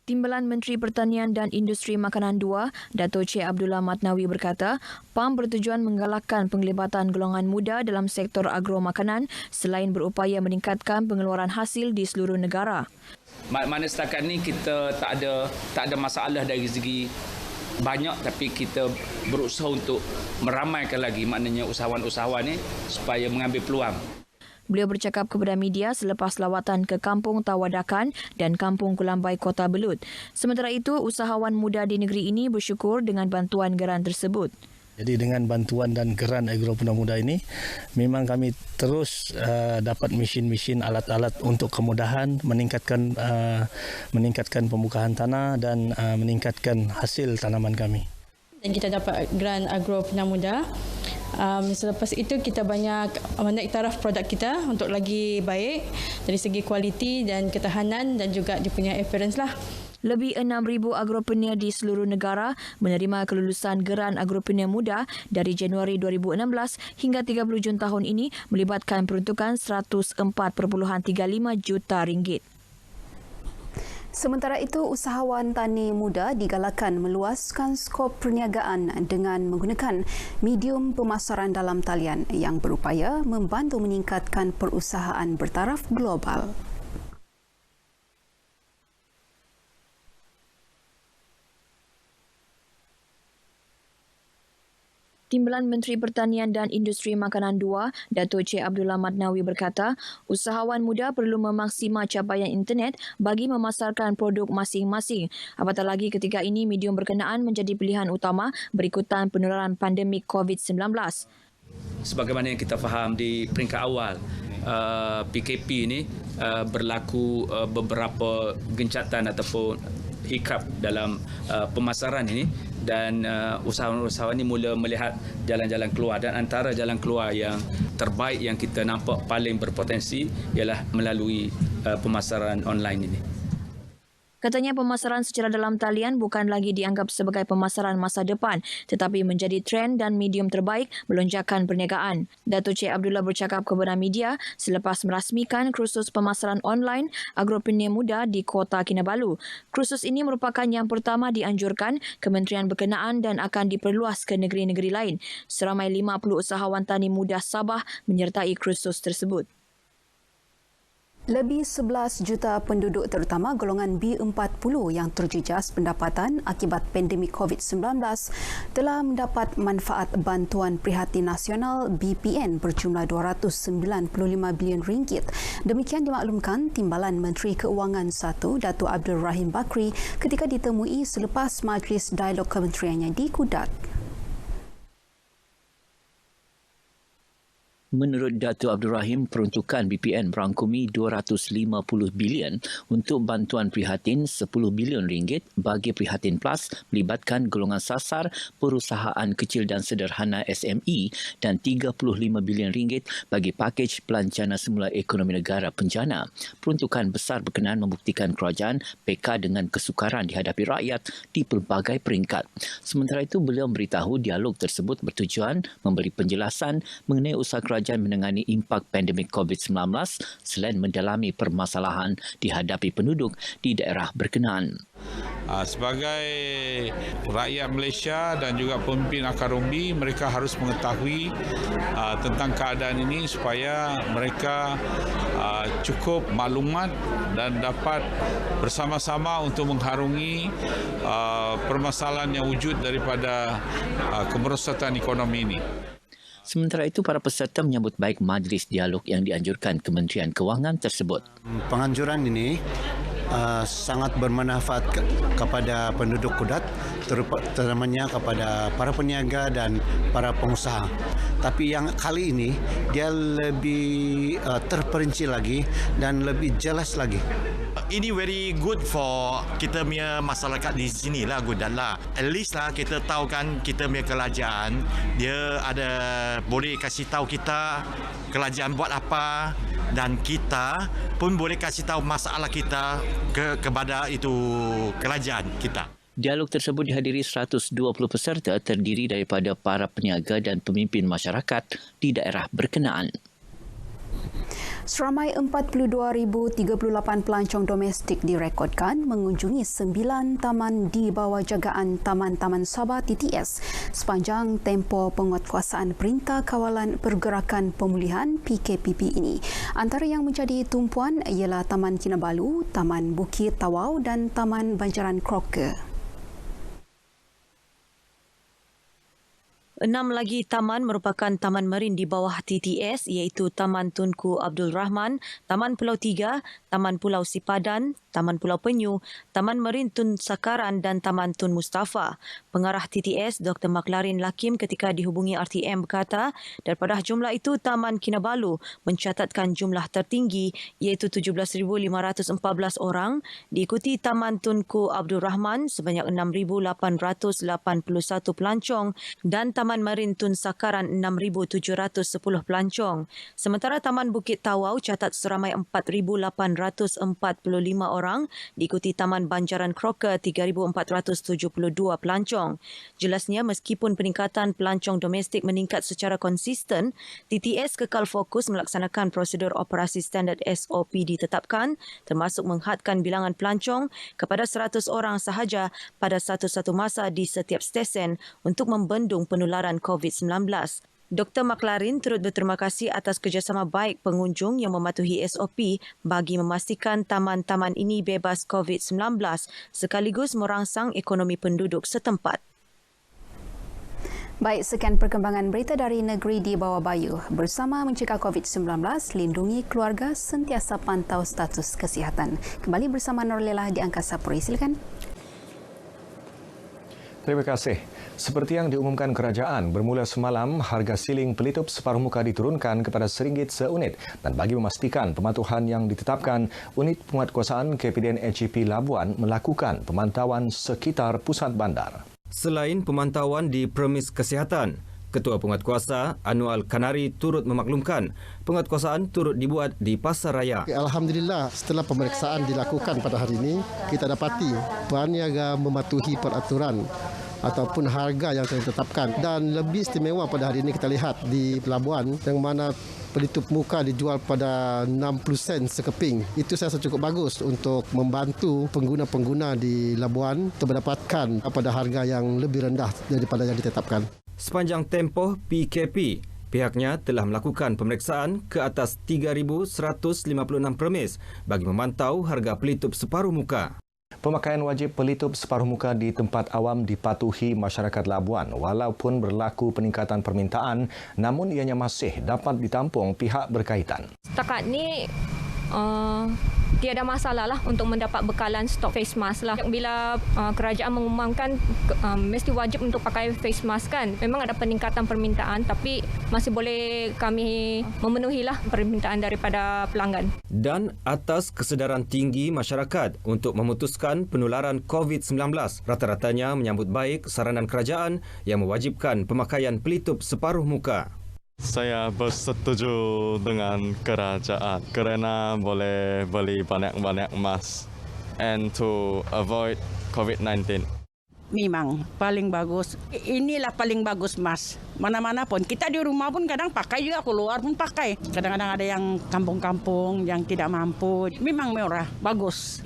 Timbalan Menteri Pertanian dan Industri Makanan 2, Dato' Cik Abdullah Matnawi berkata, PAM bertujuan menggalakkan penglibatan golongan muda dalam sektor agro makanan selain berupaya meningkatkan pengeluaran hasil di seluruh negara. Mana setakat ni kita tak ada masalah dari segi banyak, tapi kita berusaha untuk meramaikan lagi maknanya usahawan-usahawan ni supaya mengambil peluang. Beliau bercakap kepada media selepas lawatan ke Kampung Tawadakan dan Kampung Kulambai Kota Belud. Sementara itu, usahawan muda di negeri ini bersyukur dengan bantuan geran tersebut. Jadi dengan bantuan dan geran agropreneur muda ini, memang kami terus dapat mesin-mesin, alat-alat untuk kemudahan meningkatkan pembukaan tanah dan meningkatkan hasil tanaman kami. Dan kita dapat geran agropreneur muda. Selepas itu kita banyak iktiraf produk kita untuk lagi baik dari segi kualiti dan ketahanan dan juga dia punya appearance lah. Lebih 6,000 agropreneur di seluruh negara menerima kelulusan geran agropreneur muda dari Januari 2016 hingga 30 Jun tahun ini melibatkan peruntukan RM104.35 juta. Sementara itu, usahawan tani muda digalakkan meluaskan skop perniagaan dengan menggunakan medium pemasaran dalam talian yang berupaya membantu meningkatkan perusahaan bertaraf global. Timbalan Menteri Pertanian dan Industri Makanan 2, Datuk Cik Abdullah Madnawi berkata, usahawan muda perlu memaksima capaian internet bagi memasarkan produk masing-masing. Apatah lagi ketika ini medium berkenaan menjadi pilihan utama berikutan penularan pandemik COVID-19. Sebagaimana yang kita faham di peringkat awal, PKP ini berlaku beberapa gencatan ataupun hiccup dalam pemasaran ini, dan usahawan-usahawan ini mula melihat jalan-jalan keluar, dan antara jalan keluar yang terbaik yang kita nampak paling berpotensi ialah melalui pemasaran online ini. Katanya pemasaran secara dalam talian bukan lagi dianggap sebagai pemasaran masa depan tetapi menjadi trend dan medium terbaik melonjakkan perniagaan. Datuk Cik Abdullah bercakap kepada media selepas merasmikan kursus pemasaran online agropreneur muda di Kota Kinabalu. Kursus ini merupakan yang pertama dianjurkan Kementerian Berkenaan dan akan diperluas ke negeri-negeri lain. Seramai 50 usahawan tani muda Sabah menyertai kursus tersebut. Lebih 11 juta penduduk terutama golongan B40 yang terjejas pendapatan akibat pandemik COVID-19 telah mendapat manfaat bantuan prihatin nasional BPN berjumlah RM295 bilion. Demikian dimaklumkan Timbalan Menteri Keuangan 1 Datuk Abdul Rahim Bakri ketika ditemui selepas majlis dialog kementeriannya di Kudat. Menurut Datuk Abdul Rahim, peruntukan BPN merangkumi RM250 bilion untuk bantuan prihatin RM10 bilion bagi Prihatin Plus melibatkan golongan sasar perusahaan kecil dan sederhana SME dan RM35 bilion bagi pakej pelancaran semula ekonomi negara penjana. Peruntukan besar berkenaan membuktikan kerajaan peka dengan kesukaran dihadapi rakyat di pelbagai peringkat. Sementara itu, beliau memberitahu dialog tersebut bertujuan memberi penjelasan mengenai usaha kerajaan menangani impak pandemik COVID-19 selain mendalami permasalahan dihadapi penduduk di daerah berkenaan. Sebagai rakyat Malaysia dan juga pemimpin akar umbi, mereka harus mengetahui tentang keadaan ini supaya mereka cukup maklumat dan dapat bersama-sama untuk mengharungi permasalahan yang wujud daripada kemerosotan ekonomi ini. Sementara itu, para peserta menyambut baik majlis dialog yang dianjurkan Kementerian Kewangan tersebut. Penganjuran ini sangat bermanfaat kepada penduduk Kudat, terutamanya kepada para peniaga dan para pengusaha. Tapi yang kali ini dia lebih terperinci lagi dan lebih jelas lagi. Ini very good for kita punya masyarakat di sini lah, Kudat lah. At least lah kita tahu kan kita punya kerajaan, dia ada boleh kasih tahu kita kerajaan buat apa, dan kita pun boleh kasih tahu masalah kita kepada itu kerajaan kita. Dialog tersebut dihadiri 120 peserta terdiri daripada para peniaga dan pemimpin masyarakat di daerah berkenaan. Seramai 42,038 pelancong domestik direkodkan mengunjungi 9 taman di bawah jagaan Taman-Taman Sabah TTS sepanjang tempoh penguatkuasaan Perintah Kawalan Pergerakan Pemulihan PKPP ini. Antara yang menjadi tumpuan ialah Taman Kinabalu, Taman Bukit Tawau dan Taman Banjaran Crocker. 6 lagi taman merupakan taman marin di bawah TTS iaitu Taman Tunku Abdul Rahman, Taman Pulau Tiga, Taman Pulau Sipadan, Taman Pulau Penyu, Taman Marin Tun Sakaran dan Taman Tun Mustafa. Pengarah TTS Dr. Maklarin Lakim ketika dihubungi RTM berkata, daripada jumlah itu Taman Kinabalu mencatatkan jumlah tertinggi iaitu 17,514 orang, diikuti Taman Tunku Abdul Rahman sebanyak 6,881 pelancong dan Taman Marin Tun Sakaran 6,710 pelancong. Sementara Taman Bukit Tawau catat seramai 4,845 orang orang, diikuti Taman Banjaran Crocker 3,472 pelancong. Jelasnya, meskipun peningkatan pelancong domestik meningkat secara konsisten, TTS kekal fokus melaksanakan prosedur operasi standard SOP ditetapkan, termasuk menghadkan bilangan pelancong kepada 100 orang sahaja pada satu-satu masa di setiap stesen untuk membendung penularan COVID-19. Dr. McLaren turut berterima kasih atas kerjasama baik pengunjung yang mematuhi SOP bagi memastikan taman-taman ini bebas COVID-19 sekaligus merangsang ekonomi penduduk setempat. Baik, sekian perkembangan berita dari negeri di bawah bayu. Bersama mencegah COVID-19, lindungi keluarga, sentiasa pantau status kesihatan. Kembali bersama Norlela di Angkasa Puri. Silakan. Terima kasih. Seperti yang diumumkan kerajaan, bermula semalam, harga siling pelitup separuh muka diturunkan kepada RM1 seunit dan bagi memastikan pematuhan yang ditetapkan, unit penguatkuasaan KPDN HEP Labuan melakukan pemantauan sekitar pusat bandar. Selain pemantauan di premis kesihatan, Ketua Penguatkuasa Anwar Kanari turut memaklumkan penguatkuasaan turut dibuat di Pasar Raya. Alhamdulillah, setelah pemeriksaan dilakukan pada hari ini, kita dapati peniaga mematuhi peraturan ataupun harga yang telah ditetapkan. Dan lebih istimewa pada hari ini kita lihat di pelabuhan yang mana pelitup muka dijual pada 60 sen sekeping. Itu saya rasa cukup bagus untuk membantu pengguna-pengguna di Labuan untuk mendapatkan pada harga yang lebih rendah daripada yang ditetapkan. Sepanjang tempoh PKP, pihaknya telah melakukan pemeriksaan ke atas 3,156 premis bagi memantau harga pelitup separuh muka. Pemakaian wajib pelitup separuh muka di tempat awam dipatuhi masyarakat Labuan walaupun berlaku peningkatan permintaan, namun ianya masih dapat ditampung pihak berkaitan. Setakat ni tiada masalah lah untuk mendapat bekalan stok face mask lah. Bila kerajaan mengumumkan mesti wajib untuk pakai face mask kan, memang ada peningkatan permintaan tapi masih boleh kami memenuhilah permintaan daripada pelanggan. Dan atas kesedaran tinggi masyarakat untuk memutuskan penularan COVID-19, rata-ratanya menyambut baik saranan kerajaan yang mewajibkan pemakaian pelitup separuh muka. Saya bersetuju dengan kerajaan kerana boleh beli banyak-banyak mask and to avoid COVID-19. Memang paling bagus. Inilah paling bagus mask. Mana-mana pun. Kita di rumah pun kadang pakai juga, keluar pun pakai. Kadang-kadang ada yang kampung-kampung yang tidak mampu. Memang murah, bagus.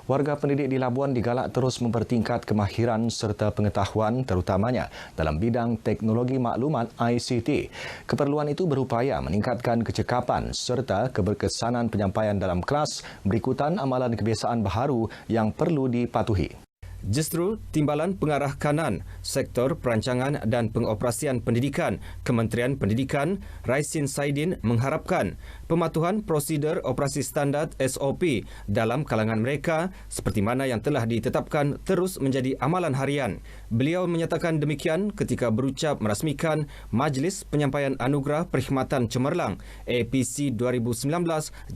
Warga pendidik di Labuan digalak terus mempertingkat kemahiran serta pengetahuan terutamanya dalam bidang teknologi maklumat ICT. Keperluan itu berupaya meningkatkan kecekapan serta keberkesanan penyampaian dalam kelas berikutan amalan kebiasaan baharu yang perlu dipatuhi. Justru Timbalan Pengarah Kanan Sektor Perancangan dan Pengoperasian Pendidikan Kementerian Pendidikan Raisin Saidin mengharapkan pematuhan prosedur operasi standard SOP dalam kalangan mereka seperti mana yang telah ditetapkan terus menjadi amalan harian. Beliau menyatakan demikian ketika berucap merasmikan Majlis Penyampaian Anugerah Perkhidmatan Cemerlang APC 2019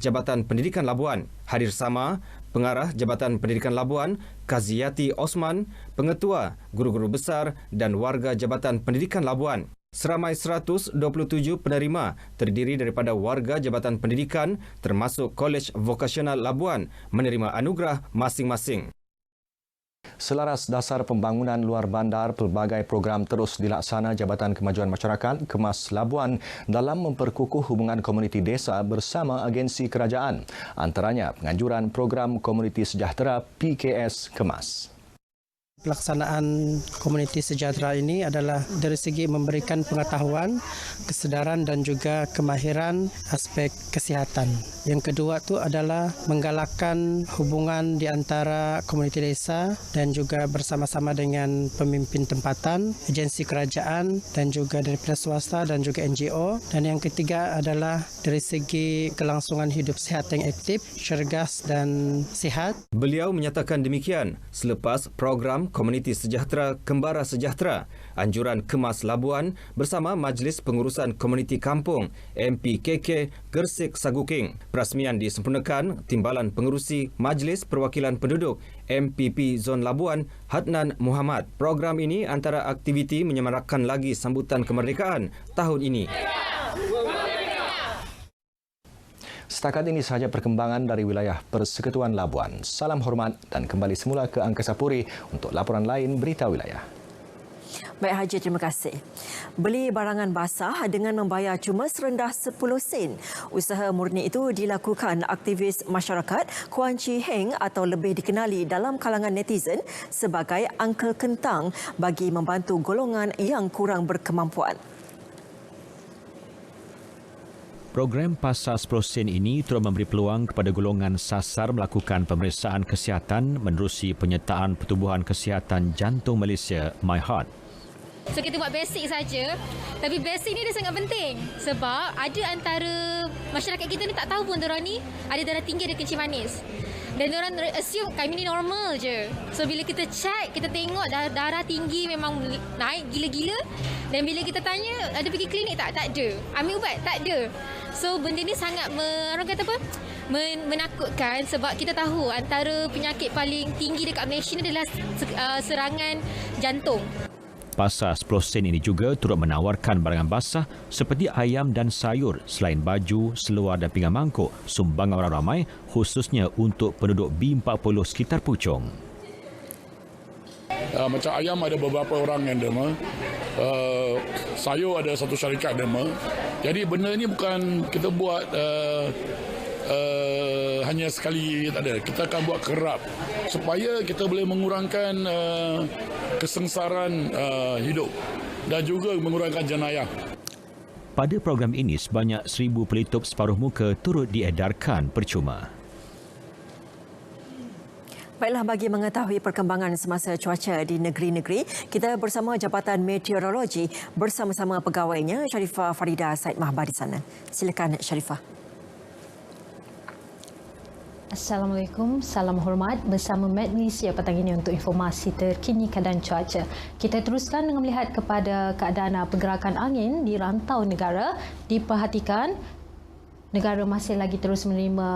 Jabatan Pendidikan Labuan. Hadir sama Pengarah Jabatan Pendidikan Labuan, Kaziyati Osman, Pengetua, Guru-Guru Besar dan warga Jabatan Pendidikan Labuan. Seramai 127 penerima terdiri daripada warga Jabatan Pendidikan termasuk Kolej Vokasional Labuan menerima anugerah masing-masing. Selaras dasar pembangunan luar bandar, pelbagai program terus dilaksana Jabatan Kemajuan Masyarakat Kemas Labuan dalam memperkukuh hubungan komuniti desa bersama agensi kerajaan. Antaranya penganjuran program Komuniti Sejahtera PKS Kemas. Pelaksanaan komuniti sejahtera ini adalah dari segi memberikan pengetahuan, kesedaran dan juga kemahiran aspek kesihatan. Yang kedua itu adalah menggalakkan hubungan di antara komuniti desa dan juga bersama-sama dengan pemimpin tempatan, agensi kerajaan dan juga daripada swasta dan juga NGO. Dan yang ketiga adalah dari segi kelangsungan hidup sihat yang aktif, cergas dan sihat. Beliau menyatakan demikian selepas program Komuniti Sejahtera Kembara Sejahtera Anjuran Kemas Labuan bersama Majlis Pengurusan Komuniti Kampung MPKK Gersik Saguking. Perasmian disempurnakan Timbalan Pengerusi Majlis Perwakilan Penduduk MPP Zon Labuan Hadnan Muhammad. Program ini antara aktiviti menyemarakkan lagi sambutan kemerdekaan tahun ini. Setakat ini sahaja perkembangan dari wilayah Persekutuan Labuan. Salam hormat dan kembali semula ke Angkasa Puri untuk laporan lain berita wilayah. Baik Haji, terima kasih. Beli barangan basah dengan membayar cuma serendah 10 sen. Usaha murni itu dilakukan aktivis masyarakat Kuan Chi Heng atau lebih dikenali dalam kalangan netizen sebagai Uncle Kentang bagi membantu golongan yang kurang berkemampuan. Program Pasar 10 Sen ini turut memberi peluang kepada golongan sasar melakukan pemeriksaan kesihatan menerusi penyertaan Pertubuhan Kesihatan Jantung Malaysia, MyHeart. So kita buat basic saja, tapi basic ni dia sangat penting sebab ada antara masyarakat kita ni tak tahu pun diorang ni ada darah tinggi, ada kencing manis. Dan diorang assume kami ni normal je. So bila kita check, kita tengok darah tinggi memang naik gila-gila. Dan bila kita tanya ada pergi klinik tak? Tak ada. Ambil ubat? Tak ada. So benda ni sangat orang kata apa? Menakutkan sebab kita tahu antara penyakit paling tinggi dekat Malaysia ni adalah serangan jantung. Pasar 10 Sen ini juga turut menawarkan barangan basah seperti ayam dan sayur selain baju, seluar dan pinggan mangkuk sumbangan orang ramai khususnya untuk penduduk B40 sekitar Puchong. Macam ayam ada beberapa orang yang derma, sayur ada satu syarikat derma. Jadi benda ni bukan kita buat hanya sekali, tak ada. Kita akan buat kerap supaya kita boleh mengurangkan kesengsaraan hidup dan juga mengurangkan jenayah. Pada program ini, sebanyak 1,000 pelitup separuh muka turut diedarkan percuma. Baiklah, bagi mengetahui perkembangan semasa cuaca di negeri-negeri, kita bersama Jabatan Meteorologi bersama-sama pegawainya Sharifah Farida Said Mahbar di sana. Silakan Sharifah. Assalamualaikum, salam hormat bersama Met Malaysia petang ini untuk informasi terkini keadaan cuaca. Kita teruskan dengan melihat kepada keadaan pergerakan angin di rantau negara. Diperhatikan, negara masih lagi terus menerima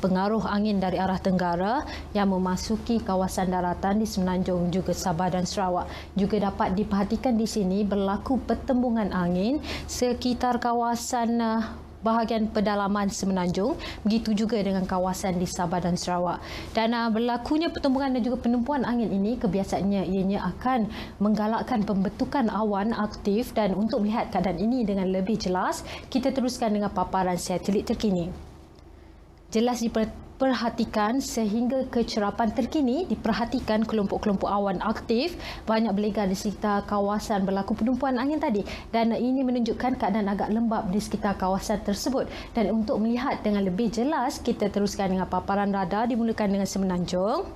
pengaruh angin dari arah tenggara yang memasuki kawasan daratan di Semenanjung juga Sabah dan Sarawak. Juga dapat diperhatikan di sini berlaku pertembungan angin sekitar kawasan bahagian pedalaman Semenanjung, begitu juga dengan kawasan di Sabah dan Sarawak. Dan berlakunya pertumbuhan dan juga penumpuan angin ini kebiasaannya ianya akan menggalakkan pembentukan awan aktif. Dan untuk melihat keadaan ini dengan lebih jelas, kita teruskan dengan paparan satelit terkini. Jelas diperhatikan sehingga kecerapan terkini, diperhatikan kelompok-kelompok awan aktif banyak berlegar di sekitar kawasan berlaku penumpuan angin tadi, dan ini menunjukkan keadaan agak lembap di sekitar kawasan tersebut. Dan untuk melihat dengan lebih jelas, kita teruskan dengan paparan radar dimulakan dengan Semenanjung.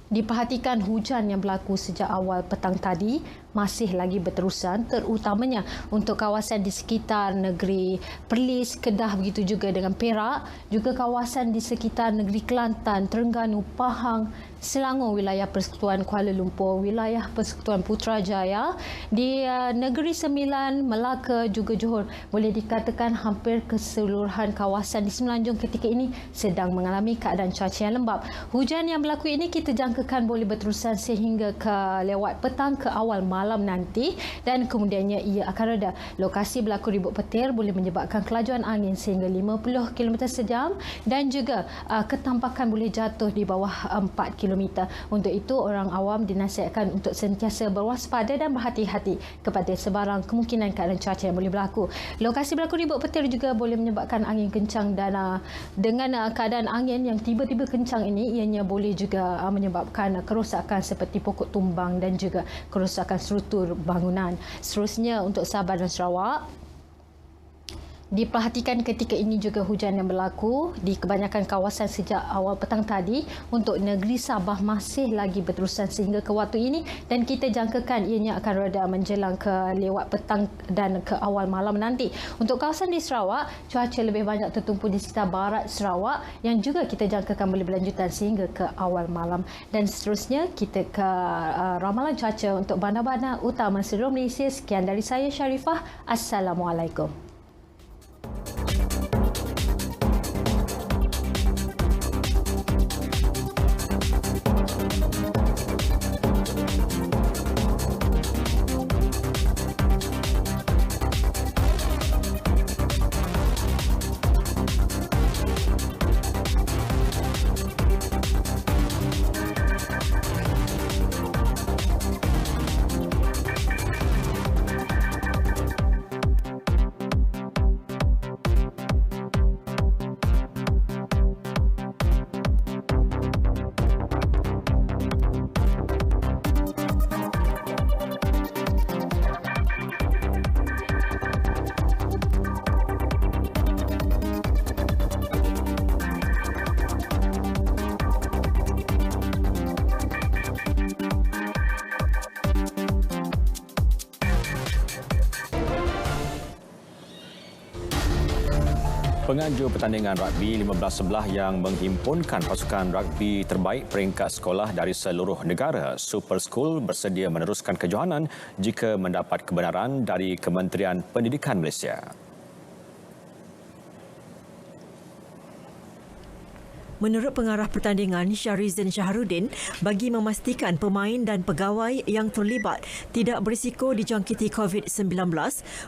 Diperhatikan hujan yang berlaku sejak awal petang tadi masih lagi berterusan, terutamanya untuk kawasan di sekitar negeri Perlis, Kedah, begitu juga dengan Perak, juga kawasan di sekitar negeri Kelantan, Terengganu, Pahang, Selangor, wilayah Persekutuan Kuala Lumpur, wilayah Persekutuan Putrajaya, di Negeri Sembilan, Melaka juga Johor. Boleh dikatakan hampir keseluruhan kawasan di Semenanjung ketika ini sedang mengalami keadaan cuaca yang lembap. Hujan yang berlaku ini kita jangkakan boleh berterusan sehingga ke lewat petang ke awal malam nanti, dan kemudiannya ia akan reda. Lokasi berlaku ribut petir boleh menyebabkan kelajuan angin sehingga 50 km sejam dan juga ketampakan boleh jatuh di bawah 4 km. Untuk itu, orang awam dinasihatkan untuk sentiasa berwaspada dan berhati-hati kepada sebarang kemungkinan keadaan cuaca yang boleh berlaku. Lokasi berlaku ribut petir juga boleh menyebabkan angin kencang, dan dengan keadaan angin yang tiba-tiba kencang ini, ianya boleh juga menyebabkan kerosakan seperti pokok tumbang dan juga kerosakan struktur bangunan. Seterusnya untuk Sabah dan Sarawak, diperhatikan ketika ini juga hujan yang berlaku di kebanyakan kawasan sejak awal petang tadi. Untuk negeri Sabah masih lagi berterusan sehingga ke waktu ini, dan kita jangkakan ianya akan reda menjelang ke lewat petang dan ke awal malam nanti. Untuk kawasan di Sarawak, cuaca lebih banyak tertumpu di sekitar barat Sarawak yang juga kita jangkakan boleh berlanjutan sehingga ke awal malam. Dan seterusnya kita ke ramalan cuaca untuk bandar-bandar utama seluruh Malaysia. Sekian dari saya, Sharifah. Assalamualaikum. Penganjur pertandingan rugby 15-11 yang menghimpunkan pasukan rugby terbaik peringkat sekolah dari seluruh negara, Super School bersedia meneruskan kejohanan jika mendapat kebenaran dari Kementerian Pendidikan Malaysia. Menurut pengarah pertandingan Syahrizin Syahrudin, bagi memastikan pemain dan pegawai yang terlibat tidak berisiko dijangkiti COVID-19,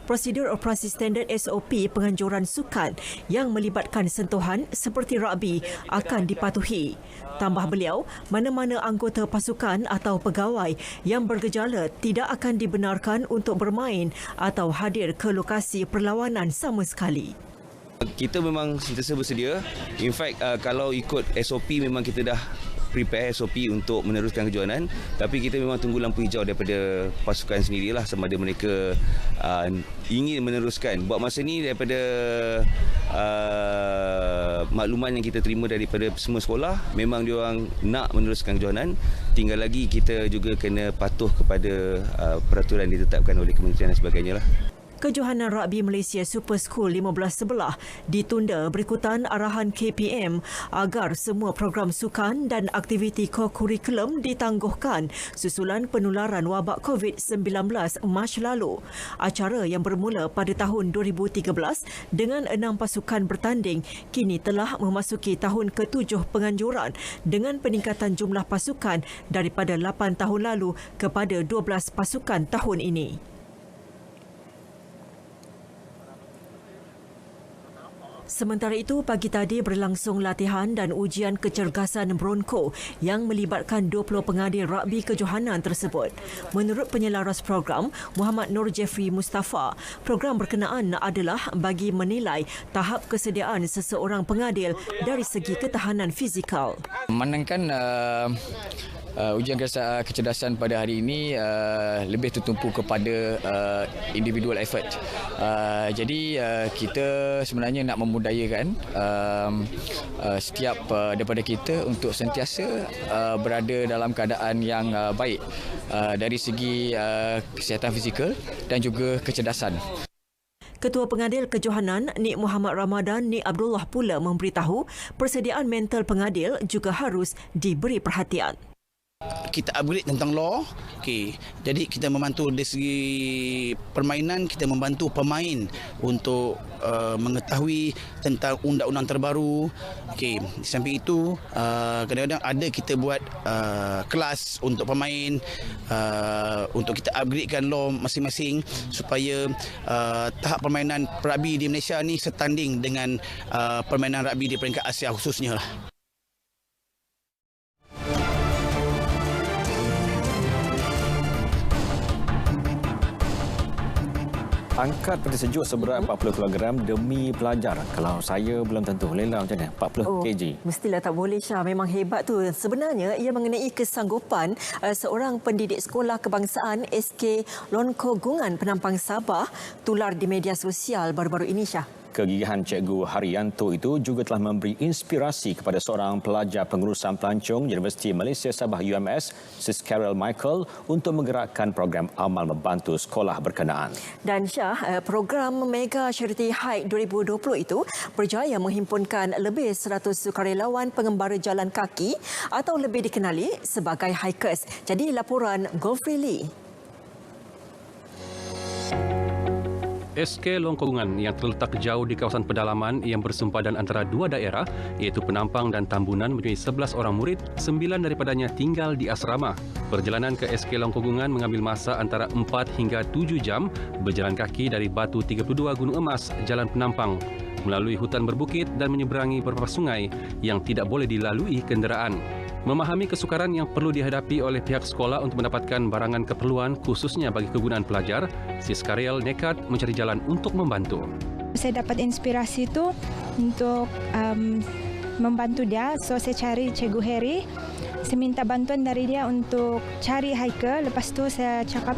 prosedur operasi standard SOP penganjuran sukan yang melibatkan sentuhan seperti rugby akan dipatuhi. Tambah beliau, mana-mana anggota pasukan atau pegawai yang bergejala tidak akan dibenarkan untuk bermain atau hadir ke lokasi perlawanan sama sekali. Kita memang sentiasa bersedia. In fact, kalau ikut SOP memang kita dah prepare SOP untuk meneruskan kejohanan. Tapi kita memang tunggu lampu hijau daripada pasukan sendirilah sama ada mereka ingin meneruskan. Buat masa ni daripada makluman yang kita terima daripada semua sekolah, memang diorang nak meneruskan kejohanan. Tinggal lagi kita juga kena patuh kepada peraturan ditetapkan oleh kementerian dan sebagainya lah. Kejohanan Rugby Malaysia Super School 15-11 ditunda berikutan arahan KPM agar semua program sukan dan aktiviti ko-kurikulum ditangguhkan susulan penularan wabak COVID-19 Mac lalu. Acara yang bermula pada tahun 2013 dengan 6 pasukan bertanding kini telah memasuki tahun ke-7 penganjuran dengan peningkatan jumlah pasukan daripada 8 tahun lalu kepada 12 pasukan tahun ini. Sementara itu, pagi tadi berlangsung latihan dan ujian kecergasan Bronco yang melibatkan 20 pengadil rugby kejohanan tersebut. Menurut penyelaras program, Muhammad Nur Jeffrey Mustafa, program berkenaan adalah bagi menilai tahap kesediaan seseorang pengadil dari segi ketahanan fizikal. Memandangkan ujian kecerdasan pada hari ini lebih tertumpu kepada individual effort. Jadi kita sebenarnya nak memudayakan setiap daripada kita untuk sentiasa berada dalam keadaan yang baik dari segi kesihatan fizikal dan juga kecerdasan. Ketua Pengadil Kejohanan, Nik Muhammad Ramadan Nik Abdullah pula memberitahu persediaan mental pengadil juga harus diberi perhatian. Kita upgrade tentang law. Okey, jadi kita membantu dari segi permainan, kita membantu pemain untuk mengetahui tentang undang-undang terbaru. Okey, di samping itu kadang-kadang ada kita buat kelas untuk pemain untuk kita upgradekan law masing-masing supaya tahap permainan rugby di Malaysia ni setanding dengan permainan rugby di peringkat Asia khususnya lah. Angkat peti sejuk seberat 40 kg demi pelajar. Kalau saya belum tentu. Lela macam mana? 40 kg. Mestilah tak boleh, Syah. Memang hebat tu. Sebenarnya ia mengenai kesanggupan seorang pendidik sekolah kebangsaan SK Longkogungan Penampang Sabah tular di media sosial baru-baru ini, Syah. Kegigihan Cikgu Haryanto itu juga telah memberi inspirasi kepada seorang pelajar pengurusan pelancong Universiti Malaysia Sabah UMS, Sis Carol Michael, untuk menggerakkan program amal membantu sekolah berkenaan. Dan Syah, program Mega Charity Hike 2020 itu berjaya menghimpunkan lebih 100 sukarelawan pengembara jalan kaki atau lebih dikenali sebagai hikers. Jadi laporan Godfrey Lee. SK Longkogungan yang terletak jauh di kawasan pedalaman yang bersempadan antara dua daerah iaitu Penampang dan Tambunan mempunyai 11 orang murid, 9 daripadanya tinggal di asrama. Perjalanan ke SK Longkogungan mengambil masa antara 4 hingga 7 jam berjalan kaki dari Batu 32 Gunung Emas, Jalan Penampang, melalui hutan berbukit dan menyeberangi beberapa sungai yang tidak boleh dilalui kenderaan. Memahami kesukaran yang perlu dihadapi oleh pihak sekolah untuk mendapatkan barangan keperluan khususnya bagi kegunaan pelajar, Sis Karel nekat mencari jalan untuk membantu. Saya dapat inspirasi itu untuk membantu dia, so saya cari Cikgu Harry. Saya minta bantuan dari dia untuk cari hiker. Lepas tu saya cakap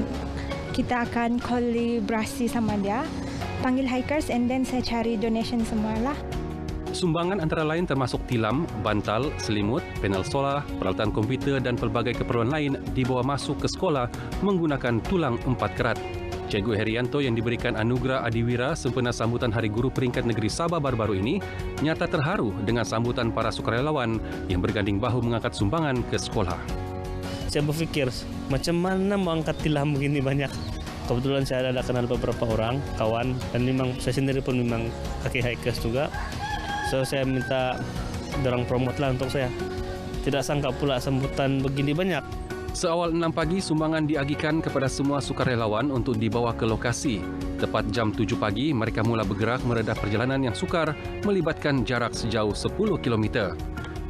kita akan kolaborasi sama dia, panggil hikers and then saya cari donation semualah. Sumbangan antara lain termasuk tilam, bantal, selimut, panel solar, peralatan komputer dan pelbagai keperluan lain dibawa masuk ke sekolah menggunakan tulang 4 kerat. Cikgu Herianto yang diberikan anugerah Adiwira sempena sambutan Hari Guru Peringkat Negeri Sabah baru-baru ini nyata terharu dengan sambutan para sukarelawan yang berganding bahu mengangkat sumbangan ke sekolah. Saya berpikir macam mana mau angkat tilam begini banyak. Kebetulan saya ada kenal beberapa orang, kawan, dan memang saya sendiri pun memang kaki hikers juga. So saya minta dorang promote lah untuk saya. Tidak sangka pula sambutan begini banyak. Seawal 6 pagi, sumbangan diagihkan kepada semua sukarelawan untuk dibawa ke lokasi. Tepat jam 7 pagi, mereka mula bergerak meredah perjalanan yang sukar melibatkan jarak sejauh 10 km.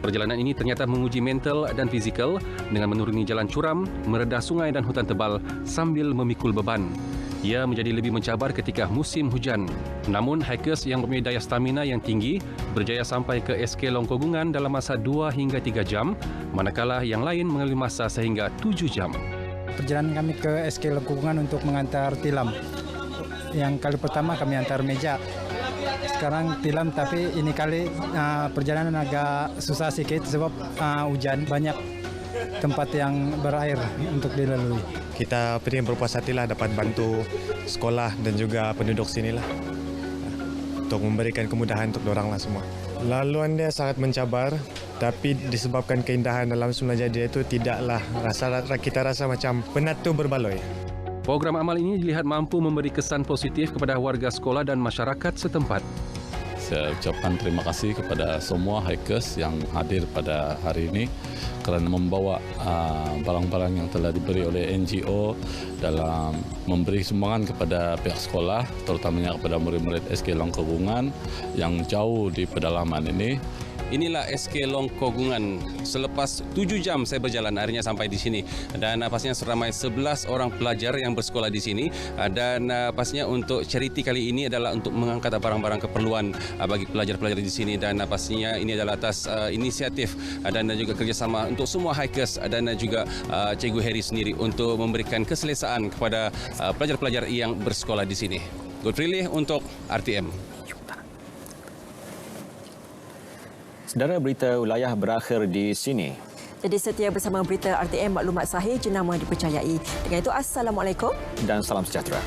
Perjalanan ini ternyata menguji mental dan fizikal dengan menuruni jalan curam, meredah sungai dan hutan tebal sambil memikul beban. Ia menjadi lebih mencabar ketika musim hujan. Namun, hikers yang mempunyai daya stamina yang tinggi berjaya sampai ke SK Longkogungan dalam masa 2 hingga 3 jam, manakala yang lain mengalami masa sehingga 7 jam. Perjalanan kami ke SK Longkogungan untuk mengantar tilam. Yang kali pertama kami antar meja. Sekarang tilam, tapi ini kali perjalanan agak susah sedikit sebab hujan, banyak tempat yang berair untuk dilalui. Kita berpuas hatilah dapat bantu sekolah dan juga penduduk sinilah untuk memberikan kemudahan untuk dorang lah semua. Laluan dia sangat mencabar, tapi disebabkan keindahan dalam Sunaja dia itu tidaklah kita rasa macam penat tu berbaloi. Program amal ini dilihat mampu memberi kesan positif kepada warga sekolah dan masyarakat setempat. Saya ucapkan terima kasih kepada semua hikers yang hadir pada hari ini kerana membawa barang-barang yang telah diberi oleh NGO dalam memberi sumbangan kepada pihak sekolah, terutamanya kepada murid-murid SK Longkogungan yang jauh di pedalaman ini. Inilah SK Longkogungan. Selepas 7 jam saya berjalan akhirnya sampai di sini. Dan pastinya seramai 11 orang pelajar yang bersekolah di sini. Dan pastinya untuk charity kali ini adalah untuk mengangkat barang-barang keperluan bagi pelajar-pelajar di sini. Dan pastinya ini adalah atas inisiatif dan juga kerjasama untuk semua hikers dan juga Cikgu Heri sendiri untuk memberikan keselesaan kepada pelajar-pelajar yang bersekolah di sini. Godfrey untuk RTM. Saudara, berita wilayah berakhir di sini. Jadi setia bersama berita RTM, maklumat sahih jenama dipercayai. Dengan itu, Assalamualaikum dan salam sejahtera.